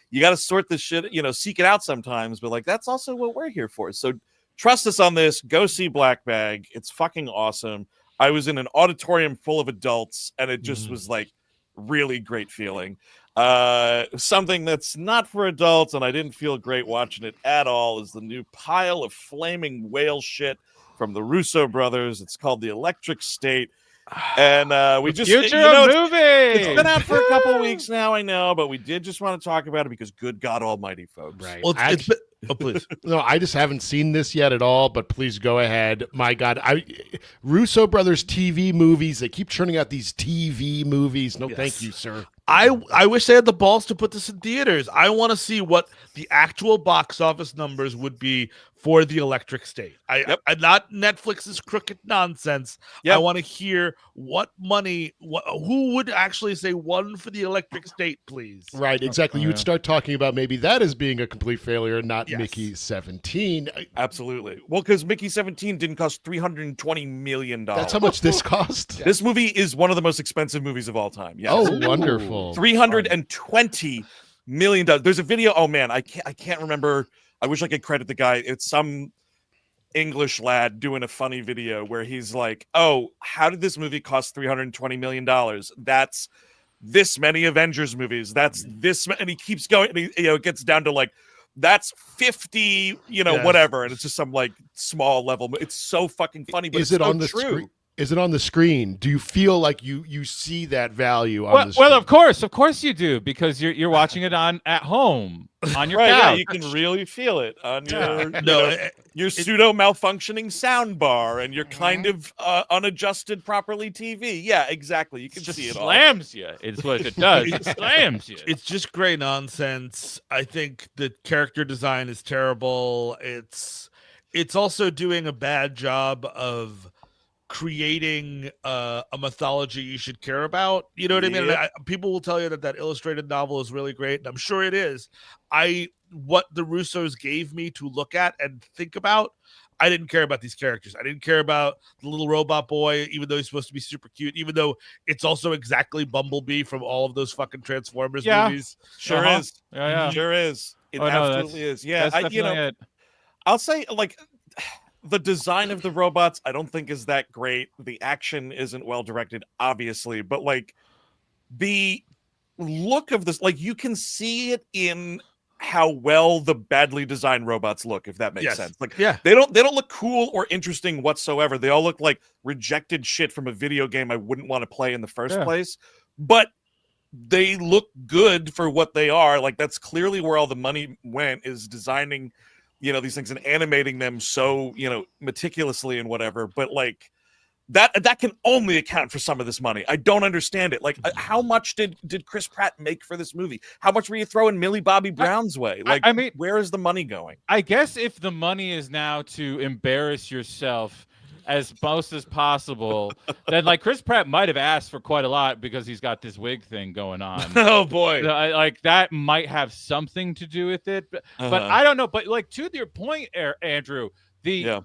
you got to sort this shit, seek it out sometimes. But that's also what we're here for. So trust us on this. Go see Black Bag. It's fucking awesome. I was in an auditorium full of adults and it just was really great feeling. Something that's not for adults, and I didn't feel great watching it at all, is the new pile of flaming whale shit from the Russo brothers. It's called The Electric State. And we just movie. It's been out for a couple of weeks now, I know, but we did just want to talk about it because good God Almighty, folks. Right. Well, please. No, I just haven't seen this yet at all, but please go ahead. My God, Russo brothers TV movies, they keep churning out these TV movies. No, thank you, sir. I wish they had the balls to put this in theaters. I want to see what the actual box office numbers would be for The Electric State. I not Netflix's crooked nonsense. I want to hear what money, who would actually say one for The Electric State, please. Right, exactly. You would start talking about maybe that as being a complete failure, not Mickey 17. Absolutely. Well, because Mickey 17 didn't cost $320 million. That's how much this cost? This movie is one of the most expensive movies of all time. Yes. Oh, wonderful. $320 million. There's a video. Oh man, I can't remember. I wish I could credit the guy. It's some English lad doing a funny video where he's like, "Oh, how did this movie cost $320 million? That's this many Avengers movies. That's this," and he keeps going. And it gets down to that's 50, whatever, and it's just some small level. It's so fucking funny, but is it so on the true. Screen? Is it on the screen? Do you feel like you see that value on the screen? Well, of course you do, because you're watching it at home on your couch. Yeah, you can really feel it on your pseudo malfunctioning sound bar and your kind of unadjusted properly TV. Yeah, exactly. You can see it all. Slams you. It's what it does. It slams you. It's just gray nonsense. I think the character design is terrible. It's also doing a bad job of creating a mythology you should care about. You know what I mean? People will tell you that illustrated novel is really great, and I'm sure it is. What the Russos gave me to look at and think about, I didn't care about these characters. I didn't care about the little robot boy, even though he's supposed to be super cute, even though it's also exactly Bumblebee from all of those fucking Transformers movies. Sure is. Yeah. Sure is. It absolutely is. Yeah. I'll say the design of the robots, I don't think is that great. The action isn't well directed, obviously, but the look of this, you can see it in how well the badly designed robots look, if that makes sense. They don't look cool or interesting whatsoever. They all look like rejected shit from a video game I wouldn't want to play in the first place. But they look good for what they are. That's clearly where all the money went, is designing these things and animating them so, meticulously and whatever. But that can only account for some of this money. I don't understand it. How much did Chris Pratt make for this movie? How much were you throwing Millie Bobby Brown's way? I mean, where is the money going? I guess if the money is now to embarrass yourself as most as possible, then Chris Pratt might have asked for quite a lot because he's got this wig thing going on. Oh boy. That might have something to do with it, but I don't know. But to your point, Andrew, the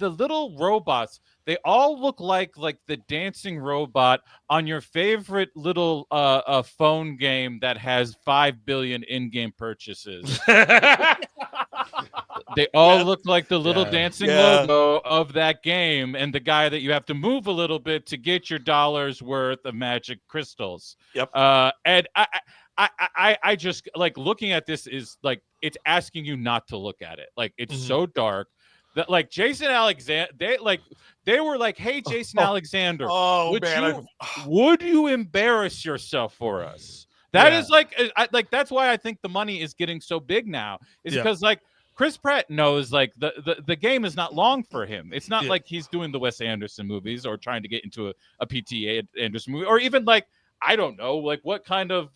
little robots, they all look like the dancing robot on your favorite little phone game that has 5 billion in-game purchases. They all look like the little dancing logo of that game, and the guy that you have to move a little bit to get your dollar's worth of magic crystals. Yep. And I just looking at this is it's asking you not to look at it. Like it's so dark that like Jason Alexander, they were like, hey, Jason Alexander, would you embarrass yourself for us? That is like that's why I think the money is getting so big now, is because like Chris Pratt knows like the game is not long for him. It's not like he's doing the Wes Anderson movies or trying to get into a P.T. Anderson movie, or even like, I don't know, like what kind of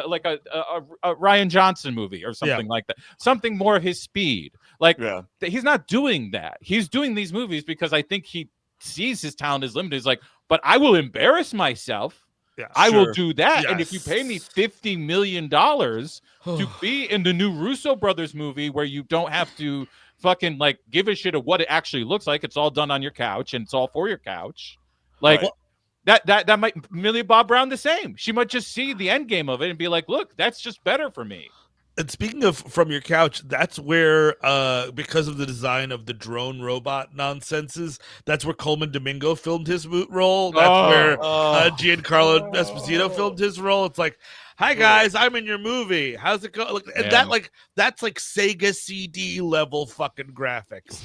like a Ryan Johnson movie or something like that. Something more of his speed. Like he's not doing that. He's doing these movies because I think he sees his talent is limited. He's like, but I will embarrass myself. I will do that. And if you pay me $50 million to be in the new Russo brothers movie where you don't have to fucking like give a shit of what it actually looks like, it's all done on your couch and it's all for your couch. Like that might Millie Bob Brown the same. She might just see the end game of it and be like, look, that's just better for me. And speaking of from your couch, that's where, because of the design of the drone robot nonsenses, that's where Coleman Domingo filmed his role. That's where Giancarlo Esposito filmed his role. It's like, hi guys, I'm in your movie. How's it going? And that's like Sega CD level fucking graphics.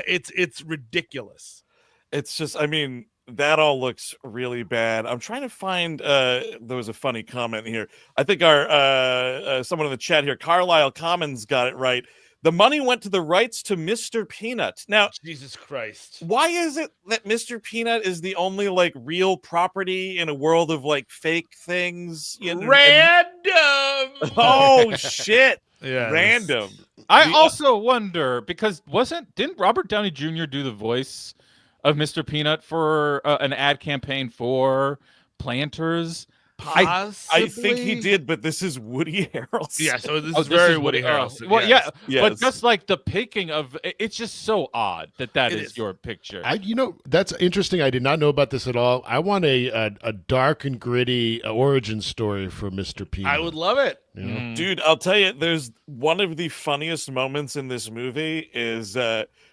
It's ridiculous. It's just, I mean, that all looks really bad. I'm trying to find there was a funny comment here. I think our someone in the chat here, Carlisle Commons, got it right. The money went to the rights to Mr. Peanut. Now, Jesus Christ. Why is it that Mr. Peanut is the only like real property in a world of like fake things? Random. Oh shit. Yeah. Random. I also wonder, because didn't Robert Downey Jr. do the voice of Mr. Peanut for an ad campaign for Planters? I think he did, but this is Woody Harrelson. Yeah, so this is very Woody Harrelson. Well, yes. But just like the picking of it's just so odd that is your picture. That's interesting. I did not know about this at all. I want a dark and gritty origin story for Mr. Peanut. I would love it. Dude, I'll tell you, there's one of the funniest moments in this movie is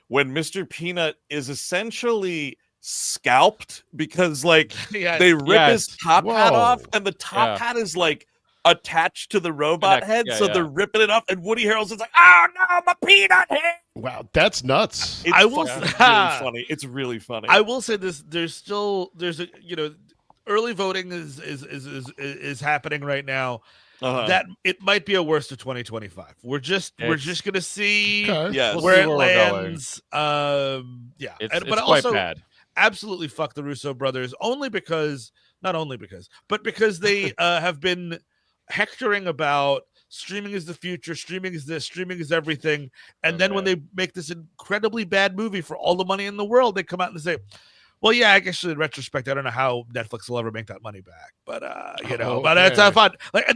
when Mr. Peanut is essentially scalped because like they rip his top hat off, and the top hat is like attached to the robot head, so they're ripping it off, and Woody Harrelson's like, oh no, my peanut head. Wow, that's nuts. It's really funny. It's really funny. I will say this: there's a early voting is happening right now. That it might be a worst of 2025. We're just gonna see where it lands. It's quite bad. Absolutely fuck the Russo brothers, not only because they have been hectoring about streaming is the future, streaming is this, streaming is everything, and then when they make this incredibly bad movie for all the money in the world, they come out and say, well, yeah, I guess in retrospect, I don't know how Netflix will ever make that money back, but but it's fun. Like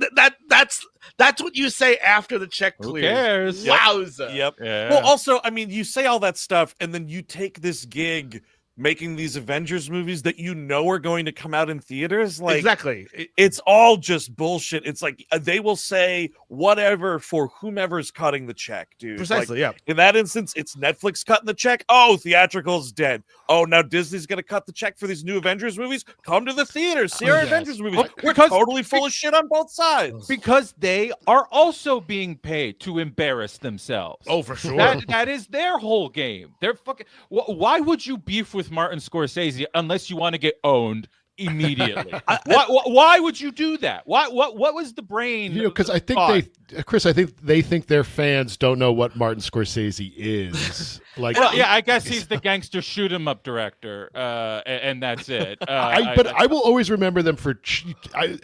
that's what you say after the check clears. Who cares? Wowza. Yep. Yeah. Well, also, I mean, you say all that stuff, and then you take this gig making these Avengers movies that are going to come out in theaters. Like, exactly. It's all just bullshit. It's like they will say whatever for whomever's cutting the check, dude. Precisely, like, in that instance, it's Netflix cutting the check. Oh, theatrical's dead. Oh, now Disney's going to cut the check for these new Avengers movies. Come to the theater, see our Avengers movies. We're totally full of shit on both sides. Because they are also being paid to embarrass themselves. Oh, for sure. That is their whole game. They're fucking. Why would you beef with Martin Scorsese unless you want to get owned immediately? Why would you do that? What was the brain? Because I think Chris, I think they think their fans don't know what Martin Scorsese is. Like, I guess he's the gangster shoot 'em up director, and that's it. I will always remember them for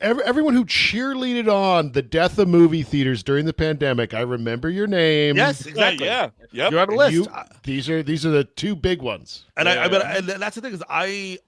everyone who cheerleaded on the death of movie theaters during the pandemic. I remember your name. Yes, exactly. Yep. You're on the list. These are the two big ones. And and that's the thing is I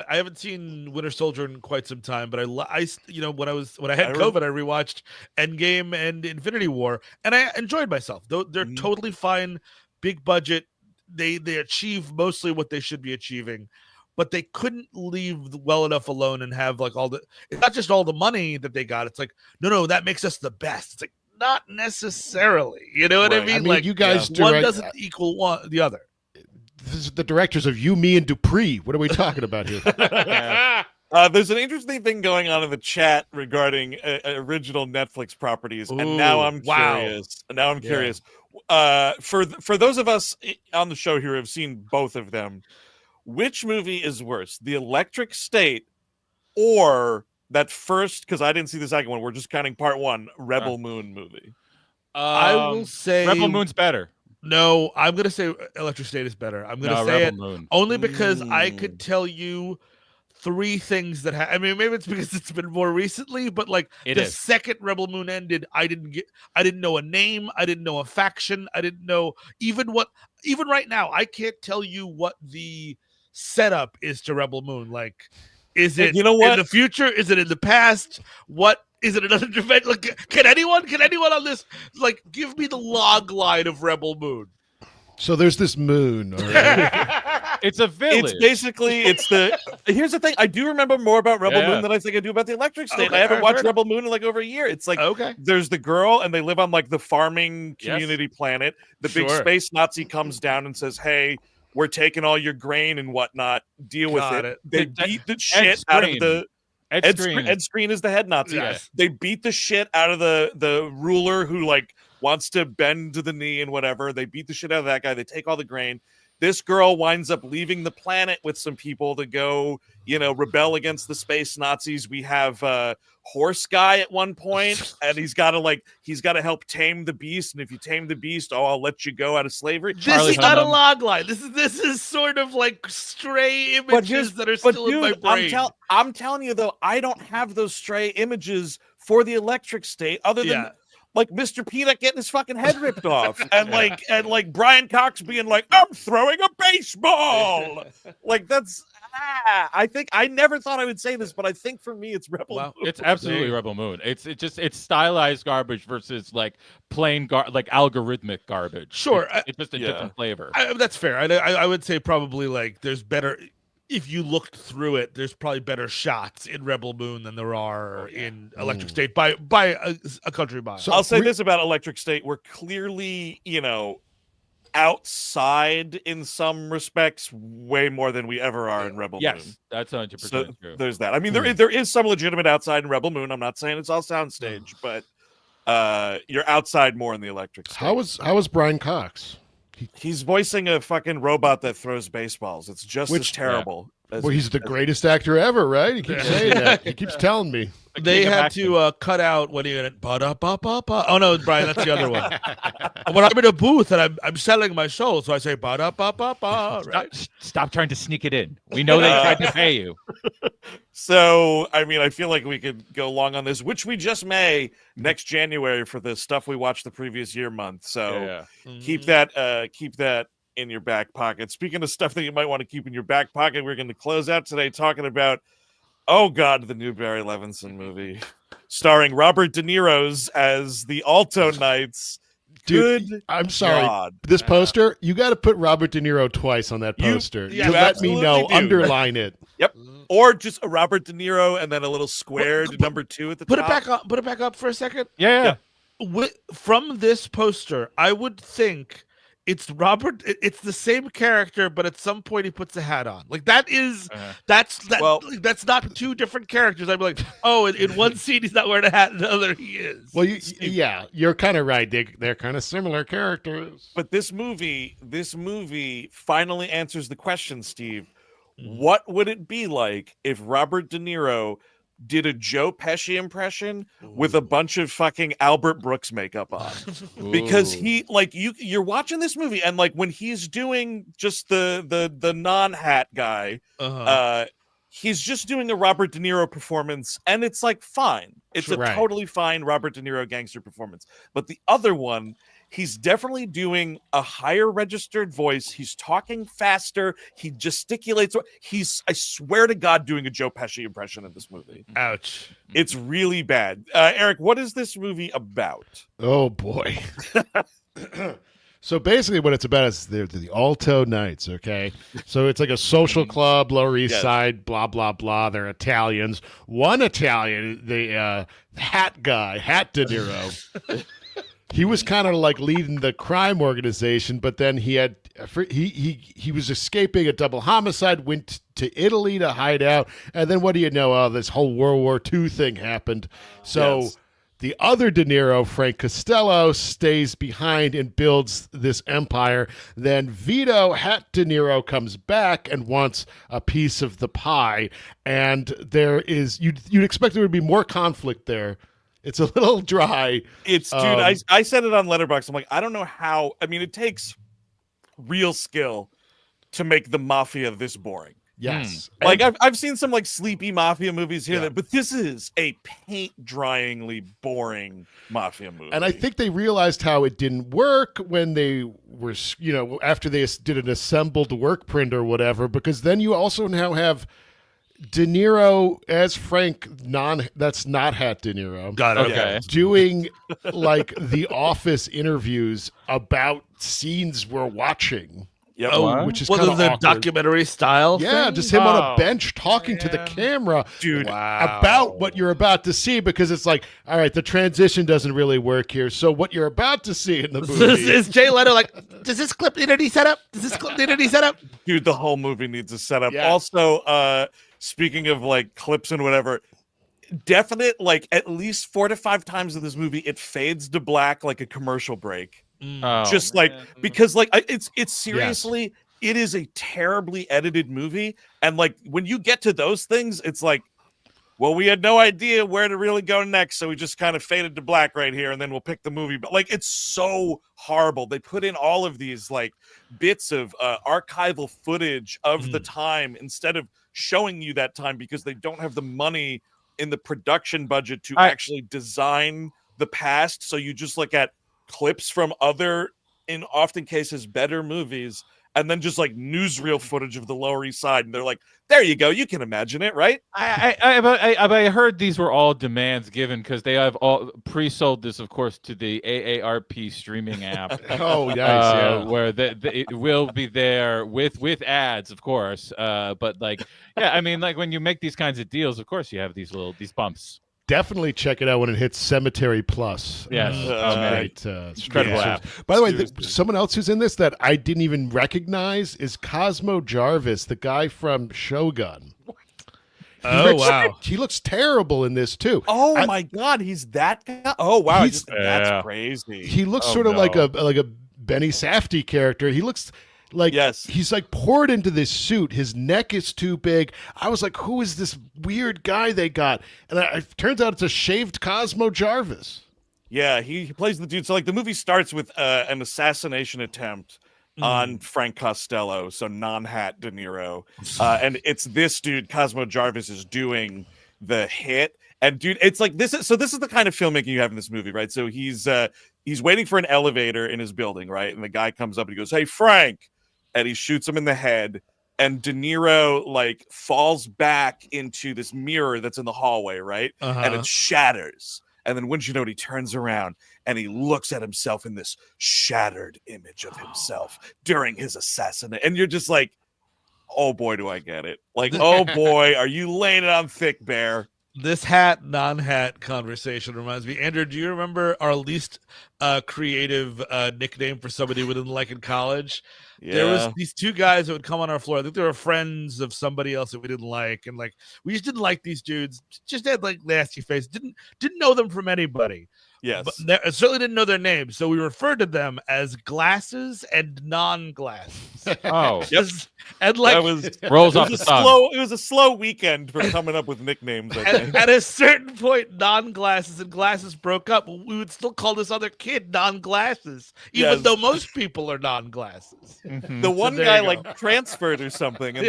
haven't seen Winter Soldier in quite some time, but when I had COVID, I rewatched Endgame and Infinity War, and I enjoyed myself. They're totally fine, big budget. They achieve mostly what they should be achieving, but they couldn't leave well enough alone and have like it's not just all the money that they got. It's like, no, that makes us the best. It's like, not necessarily. You know what I mean? Like, you guys one doesn't equal the other. This is the directors of You, Me, and Dupree. What are we talking about here? There's an interesting thing going on in the chat regarding original Netflix properties, and now I'm curious. Now I'm curious. For those of us on the show here who have seen both of them, which movie is worse, The Electric State or that first? Because I didn't see the second one. We're just counting part one. Rebel Moon movie. I will say Rebel Moon's better. No, I'm gonna say Electric State is better. I'm gonna say Rebel Moon. Only because I could tell you 3 things that I mean, maybe it's because it's been more recently, but like second Rebel Moon ended, I didn't know a name, I didn't know a faction, I didn't know even right now, I can't tell you what the setup is to Rebel Moon. Like, is it in the future? Is it in the past? What is it another dimension? Like, can anyone on this like give me the log line of Rebel Moon? So there's this moon. It's a village. It's basically here's the thing. I do remember more about Rebel Moon than I think I do about the Electric State. I haven't watched Rebel Moon in like over a year. It's like there's the girl and they live on like the farming community planet. The big space Nazi comes down and says, "Hey, we're taking all your grain and whatnot. Deal with it." They beat the shit out of the Ed Screen is the head Nazi. Yes. They beat the shit out of the ruler who like wants to bend to the knee and whatever. They beat the shit out of that guy. They take all the grain. This girl winds up leaving the planet with some people to go, rebel against the space Nazis. We have Horse Guy at one point, and he's got to help tame the beast. And if you tame the beast, I'll let you go out of slavery. This is not a log line. This is sort of like stray images that are still in my brain. I'm telling you though, I don't have those stray images for the Electric State, other than like Mr. Peanut getting his fucking head ripped off, and like Brian Cox being like, "I'm throwing a baseball." Like that's. I think I never thought I would say this, but I think for me it's Rebel Moon. It's absolutely Rebel Moon. It's stylized garbage versus like plain like algorithmic garbage. Sure, it's just a different flavor. That's fair. I would say probably like there's better. If you looked through it, there's probably better shots in Rebel Moon than there are in Electric State by a country mile. So I'll say this about Electric State: we're clearly, outside in some respects way more than we ever are in Rebel Moon. Yes, that's 100% true. There's that. I mean, there is some legitimate outside in Rebel Moon. I'm not saying it's all soundstage, but you're outside more in the Electric State. How was Brian Cox? He's voicing a fucking robot that throws baseballs. It's just as terrible. Well, he's the greatest actor ever, right? He keeps saying that. He keeps telling me. They had to cut out when he went ba-da-ba-ba-ba. Oh no, Brian, that's the other one. When I'm in a booth and I'm selling my soul, so I say ba-da-ba-ba-ba. Right? Stop trying to sneak it in. We know they tried to pay you. So, I mean, I feel like we could go long on this, which we just may next January for the stuff we watched the previous year month. So keep that in your back pocket. Speaking of stuff that you might want to keep in your back pocket, we're going to close out today talking about, oh God, the new Barry Levinson movie starring Robert De Niro's as the Alto Knights. Dude, I'm sorry. God. This poster, you got to put Robert De Niro twice on that poster. You let me know. Underline it. Yep. Or just a Robert De Niro and then a little squared number 2 at the top. Put it back up for a second. Yeah. From this poster, I would think it's Robert. It's the same character, but at some point he puts a hat on. Like that is that's not 2 different characters. I'd be like, oh, in one scene he's not wearing a hat, in the other he is. Well, you're kind of right. They're kind of similar characters. But this movie finally answers the question, Steve. What would it be like if Robert De Niro did a Joe Pesci impression with a bunch of fucking Albert Brooks makeup on? Because he you're watching this movie and like when he's doing just the non-hat guy, he's just doing a Robert De Niro performance and it's like fine. It's a totally fine Robert De Niro gangster performance. But the other one, he's definitely doing a higher registered voice. He's talking faster. He gesticulates. He's, I swear to God, doing a Joe Pesci impression in this movie. Ouch. It's really bad. Eric, what is this movie about? Oh, boy. So basically what it's about is the Alto Knights, okay? So it's like a social club, Lower East Side, blah, blah, blah. They're Italians. One Italian, the hat guy, Hat De Niro. He was kind of like leading the crime organization, but then he was escaping a double homicide, went to Italy to hide out, and then what do you know? Oh, this whole World War II thing happened. So the other De Niro, Frank Costello, stays behind and builds this empire. Then Vito Hat De Niro comes back and wants a piece of the pie, and there is you'd expect there would be more conflict there. It's a little dry. It's dude. I said it on Letterboxd. I'm like, I don't know how. I mean, it takes real skill to make the mafia this boring. Yes, like I've seen some like sleepy mafia movies here, but this is a paint dryingly boring mafia movie. And I think they realized how it didn't work when they were, after they did an assembled work print or whatever, because then you also now have De Niro as Frank, that's not Hat De Niro. Got it. Okay. Doing like the Office interviews about scenes we're watching. Yep. Oh, which is kind of the documentary style. Yeah, thing? just him on a bench talking to the camera, dude, about what you're about to see. Because it's like, all right, the transition doesn't really work here. So what you're about to see in the movie is Jay Leno like? Does this clip need any setup? Does this clip need any setup? Dude, the whole movie needs a setup. Yeah. Also, speaking of like clips and whatever, definite like at least 4 to 5 times in this movie, it fades to black like a commercial break. Just like because like it's seriously it is a terribly edited movie, and like when you get to those things it's like, well, we had no idea where to really go next, so we just kind of faded to black right here and then we'll pick the movie. But like it's so horrible. They put in all of these like bits of archival footage of the time instead of showing you that time, because they don't have the money in the production budget to actually design the past. So you just look at clips from other, in often cases, better movies, and then just like newsreel footage of the Lower East Side, and they're like, there you go, you can imagine it, right? I heard these were all demands given because they have all pre-sold this, of course, to the AARP streaming app. Oh, nice, where it will be there with ads, of course. But like, yeah, I mean, like when you make these kinds of deals, of course, you have these bumps. Definitely check it out when it hits Cemetery Plus. Yes, incredible app. By the way, someone else who's in this that I didn't even recognize is Cosmo Jarvis, the guy from Shogun. Wow, he looks terrible in this too. Oh my God, he's that guy. Oh wow, that's crazy. He looks sort of like a Benny Safdie character. He looks like he's like poured into this suit. His neck is too big. I was like, who is this weird guy they got? And it turns out it's a shaved Cosmo Jarvis. Yeah, he plays the dude. So like the movie starts with an assassination attempt on Frank Costello, so non-Hat De Niro. And it's this dude, Cosmo Jarvis, is doing the hit. And dude, it's like this is the kind of filmmaking you have in this movie, right? So he's waiting for an elevator in his building, right? And the guy comes up and he goes, "Hey, Frank." And he shoots him in the head, and De Niro like falls back into this mirror that's in the hallway, right? And it shatters. And then wouldn't you know it, he turns around and he looks at himself in this shattered image of himself during his assassination. And you're just like, oh boy, do I get it. Like, oh boy, are you laying it on thick, Bear? This hat, non-hat conversation reminds me. Andrew, do you remember our least creative nickname for somebody we didn't like in college? Yeah. There was these two guys that would come on our floor. I think they were friends of somebody else that we didn't like. And like, we just didn't like these dudes. Just had like nasty face. Didn't know them from anybody. Yes. But certainly didn't know their names. So we referred to them as glasses and non-glasses. Oh. Yep. And like, rolls off the tongue. It was a slow weekend for coming up with nicknames. I think. At a certain point, non-glasses and glasses broke up. We would still call this other kid non-glasses, even though most people are non-glasses. Mm-hmm. The one guy like transferred or something, and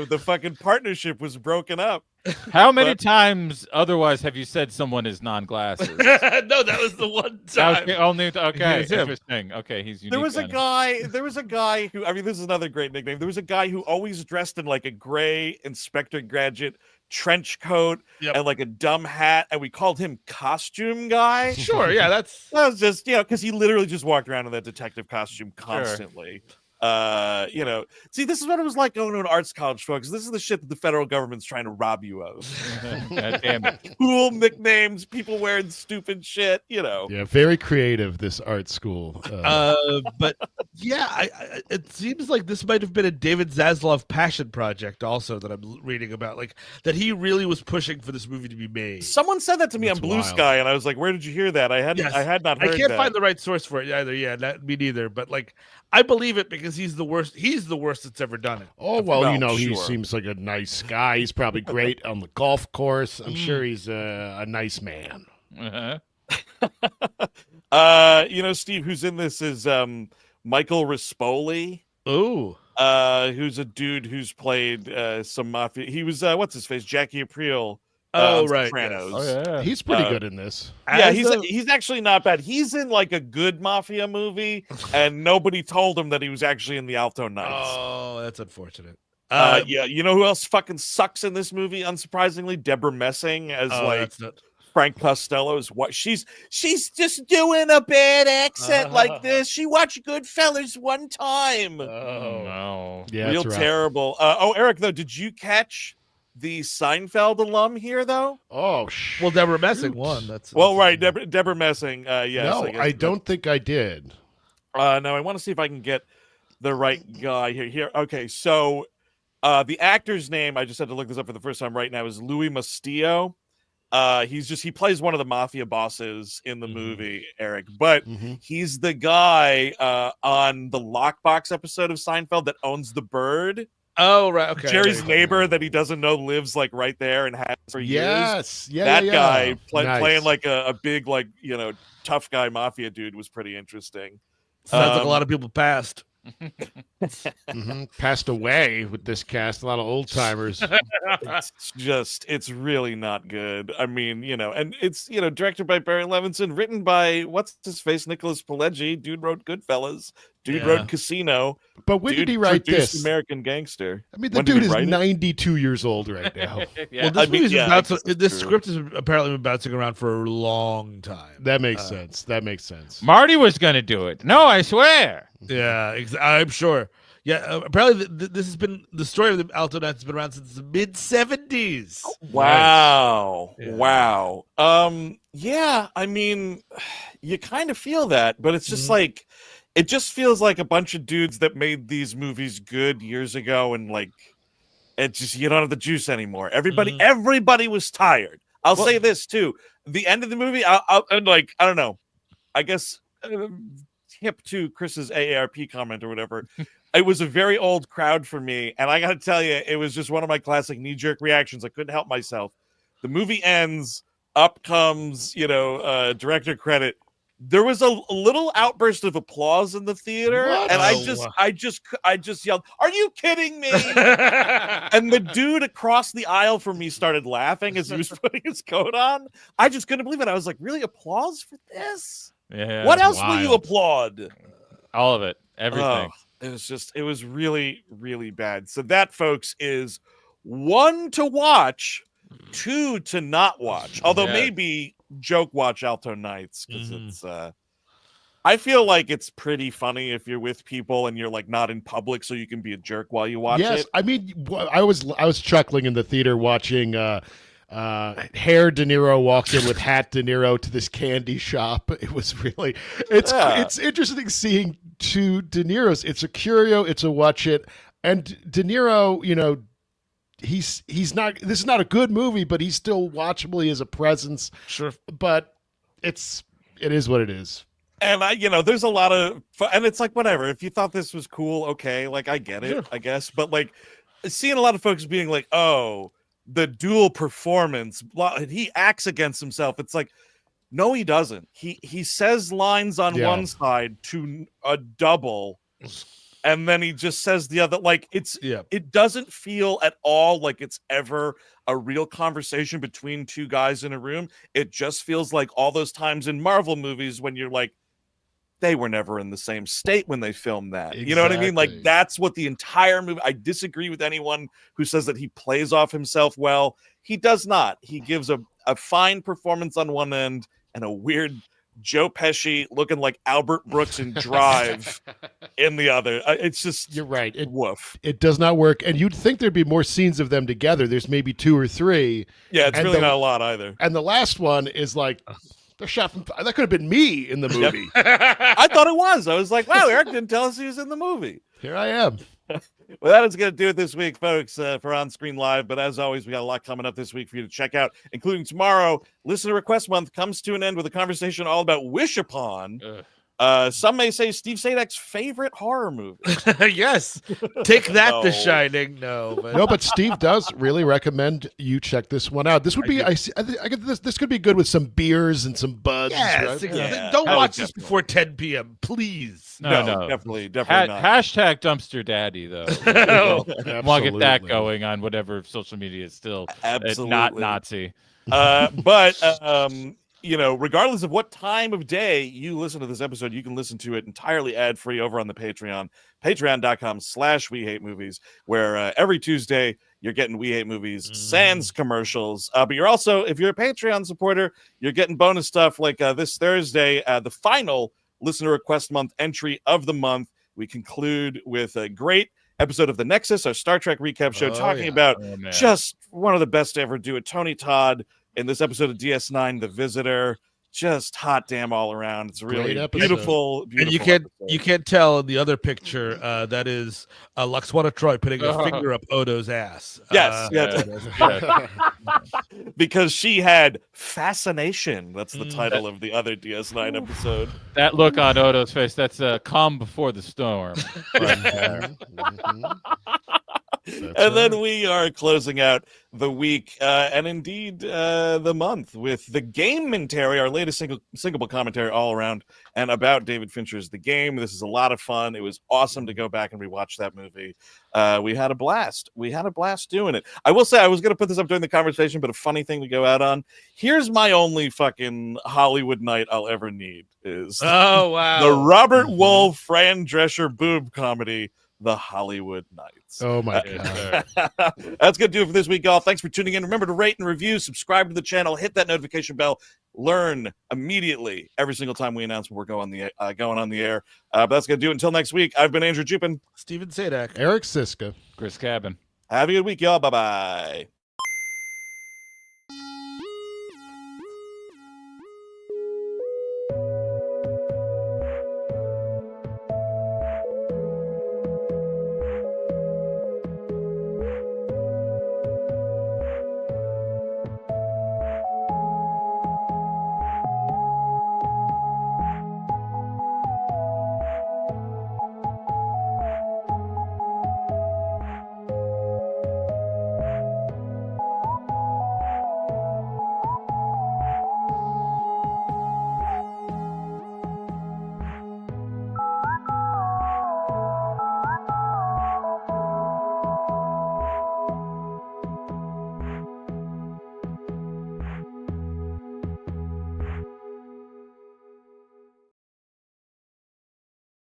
the fucking partnership was broken up. How many times otherwise have you said someone is non-glasses? No, that was the one time. Okay, interesting. Okay, he's unique. There was a guy who, I mean, this is another great nickname. There was a guy who always dressed in like a gray Inspector Gadget trench coat and like a dumb hat, and we called him Costume Guy. Sure, yeah, that was just, because he literally just walked around in that detective costume constantly. See, this is what it was like going to an arts college, folks. This is the shit that the federal government's trying to rob you of. God damn it. Cool nicknames, people wearing stupid shit, Yeah, very creative, this art school. But yeah, it seems like this might have been a David Zaslav passion project also that I'm reading about, like that he really was pushing for this movie to be made. Someone said that to me That's on Blue wild. Sky, and I was like, where did you hear that? I had not heard I can't that. find the right source for it either. Yeah, me neither. But like, I believe it because he's the worst. He's the worst that's ever done it. Oh, well, Well, he sure. seems like a nice guy. He's probably great on the golf course. I'm sure he's a nice man. Steve, who's in this is Michael Rispoli. Oh, Who's a dude who's played some mafia. He was what's his face, Jackie Aprile. Oh, on right, Sopranos. yes. Oh, yeah. He's pretty good in this. Yeah, As he's actually not bad. He's in like a good mafia movie, and nobody told him that he was actually in the Alto Knights. Oh, that's unfortunate. Yeah, you know who else fucking sucks in this movie? Unsurprisingly, Deborah Messing as that's not. Frank Costello's what she's just doing a bad accent like this. She watched Goodfellas one time. Oh, no. Yeah, Real it's rough. terrible. Eric, though, did you catch the Seinfeld alum here, though? Oh, Well, Deborah Messing won. That's Right, Deborah Messing. Yes, no, guess. I don't think I did. No, I want to see if I can get the right guy here. Okay, so the actor's name, I just had to look this up for the first time right now, is Louis Mastillo. He plays one of the mafia bosses in the movie, Eric, but he's the guy on the Lockbox episode of Seinfeld that owns the bird. Oh, right. Okay. Jerry's neighbor that he doesn't know lives like right there and has for years. Yes, yeah, That yeah, guy yeah. Nice. playing like a big, like, tough guy mafia dude was pretty interesting. Sounds like a lot of people passed. Passed away with this cast. A lot of old timers. It's really not good. I mean, and it's, directed by Barry Levinson, written by what's his face, Nicholas Pileggi. Dude wrote Goodfellas. Dude wrote Casino. But when Dude did he write produced this? American Gangster. I mean, the When did dude he is write it? 92 years old right now. Yeah. Well, this I guess that's this true. script has apparently been bouncing around for a long time. That makes sense. That makes sense. Marty was going to do it. No, I swear. Yeah, I'm sure. Yeah, apparently this has been the story of the Alto Knights has been around since the mid 70s. Wow. Yeah. Wow. Yeah, I mean, you kind of feel that, but it's just like, it just feels like a bunch of dudes that made these movies good years ago, and like, it's just, you don't have the juice anymore. Everybody was tired. I'll say this too. The end of the movie, I don't know. I guess hip to Chris's AARP comment or whatever. It was a very old crowd for me, and I got to tell you, it was just one of my classic knee-jerk reactions. I couldn't help myself. The movie ends, up comes, director credit. There was a little outburst of applause in the theater, What? and Oh, I just yelled, "Are you kidding me?" And the dude across the aisle from me started laughing as he was putting his coat on. I just couldn't believe it. I was like, "Really, applause for this? Yeah. What else will you wild. applaud?" All of it. Everything. It was really, really bad. So that, folks, is 1 to watch, 2 to not watch. Although Yeah. maybe joke watch Alto Knights, because it's I feel like it's pretty funny if you're with people and you're like not in public, so you can be a jerk while you watch Yes, it. I mean, I was chuckling in the theater watching Hair De Niro walked in with Hat De Niro to this candy shop. It was really, it's interesting seeing two De Niros. It's a curio, it's a watch it, and De Niro, he's not. This is not a good movie, but he's still watchable. He has a presence. Sure. But it is what it is. And there's a lot of, and it's like, whatever. If you thought this was cool, okay, like I get it, I guess. But like seeing a lot of folks being like, oh, the dual performance, he acts against himself. It's like, no, he doesn't. He says lines on one side to a double, and then he just says the other. Like it doesn't feel at all like it's ever a real conversation between two guys in a room. It just feels like all those times in Marvel movies when you're like, they were never in the same state when they filmed that. You know what I mean? Like that's what the entire movie. I disagree with anyone who says that he plays off himself well. He does not. He gives a fine performance on one end and a weird Joe Pesci looking like Albert Brooks in Drive in the other. It's just, you're right. Woof. It does not work. And you'd think there'd be more scenes of them together. There's maybe 2 or 3. Yeah, it's really not a lot either. And the last one is like, they're shot from, that could have been me in the movie. I thought it was. I was like, wow, Eric didn't tell us he was in the movie. Here I am. Well, that is going to do it this week, folks, for On Screen Live. But as always, we got a lot coming up this week for you to check out, including tomorrow. Listener Request Month comes to an end with a conversation all about Wish Upon. Some may say Steve Sadek's favorite horror movie. Yes. Take that, No. The Shining. No, but... No, but Steve does really recommend you check this one out. This would be, I get this could be good with some beers and some buds. Yes, right? exactly. Yeah. Don't Oh, watch this definitely. before 10 p.m., please. No. Definitely not. Hashtag dumpster daddy though. Want to get that going on whatever social media is still Absolutely not Nazi. You know, regardless of what time of day you listen to this episode, you can listen to it entirely ad-free over on the Patreon, patreon.com/WeHateMovies, where every Tuesday you're getting We Hate Movies sans commercials. But you're also, if you're a Patreon supporter, you're getting bonus stuff like this Thursday, the final Listener Request Month entry of the month. We conclude with a great episode of The Nexus, our Star Trek recap show, talking about just one of the best to ever do it. Tony Todd in this episode of DS9, The Visitor, just hot damn all around. It's a really beautiful. And you can't tell in the other picture that is Laxwana Troy putting a finger up Odo's ass. Yes, because she had fascination. That's the title of the other DS9 episode. That look on Odo's face, that's calm before the storm. And then we are closing out the week and indeed the month with the Game-mentary, our latest single commentary all around and about David Fincher's The Game. This is a lot of fun. It was awesome to go back and rewatch that movie. We had a blast. We had a blast doing it. I will say, I was going to put this up during the conversation, but a funny thing to go out on. Here's my only fucking Hollywood night I'll ever need is the Robert Wolf, Fran Drescher boob comedy, The Hollywood Nights. Oh my God. That's going to do it for this week, y'all. Thanks for tuning in. Remember to rate and review, subscribe to the channel, hit that notification bell, learn immediately every single time we announce when we're going on the air. But that's going to do it until next week. I've been Andrew Jupin. Steven Sadak. Eric Siska. Chris Cabin. Have a good week, y'all. Bye-bye.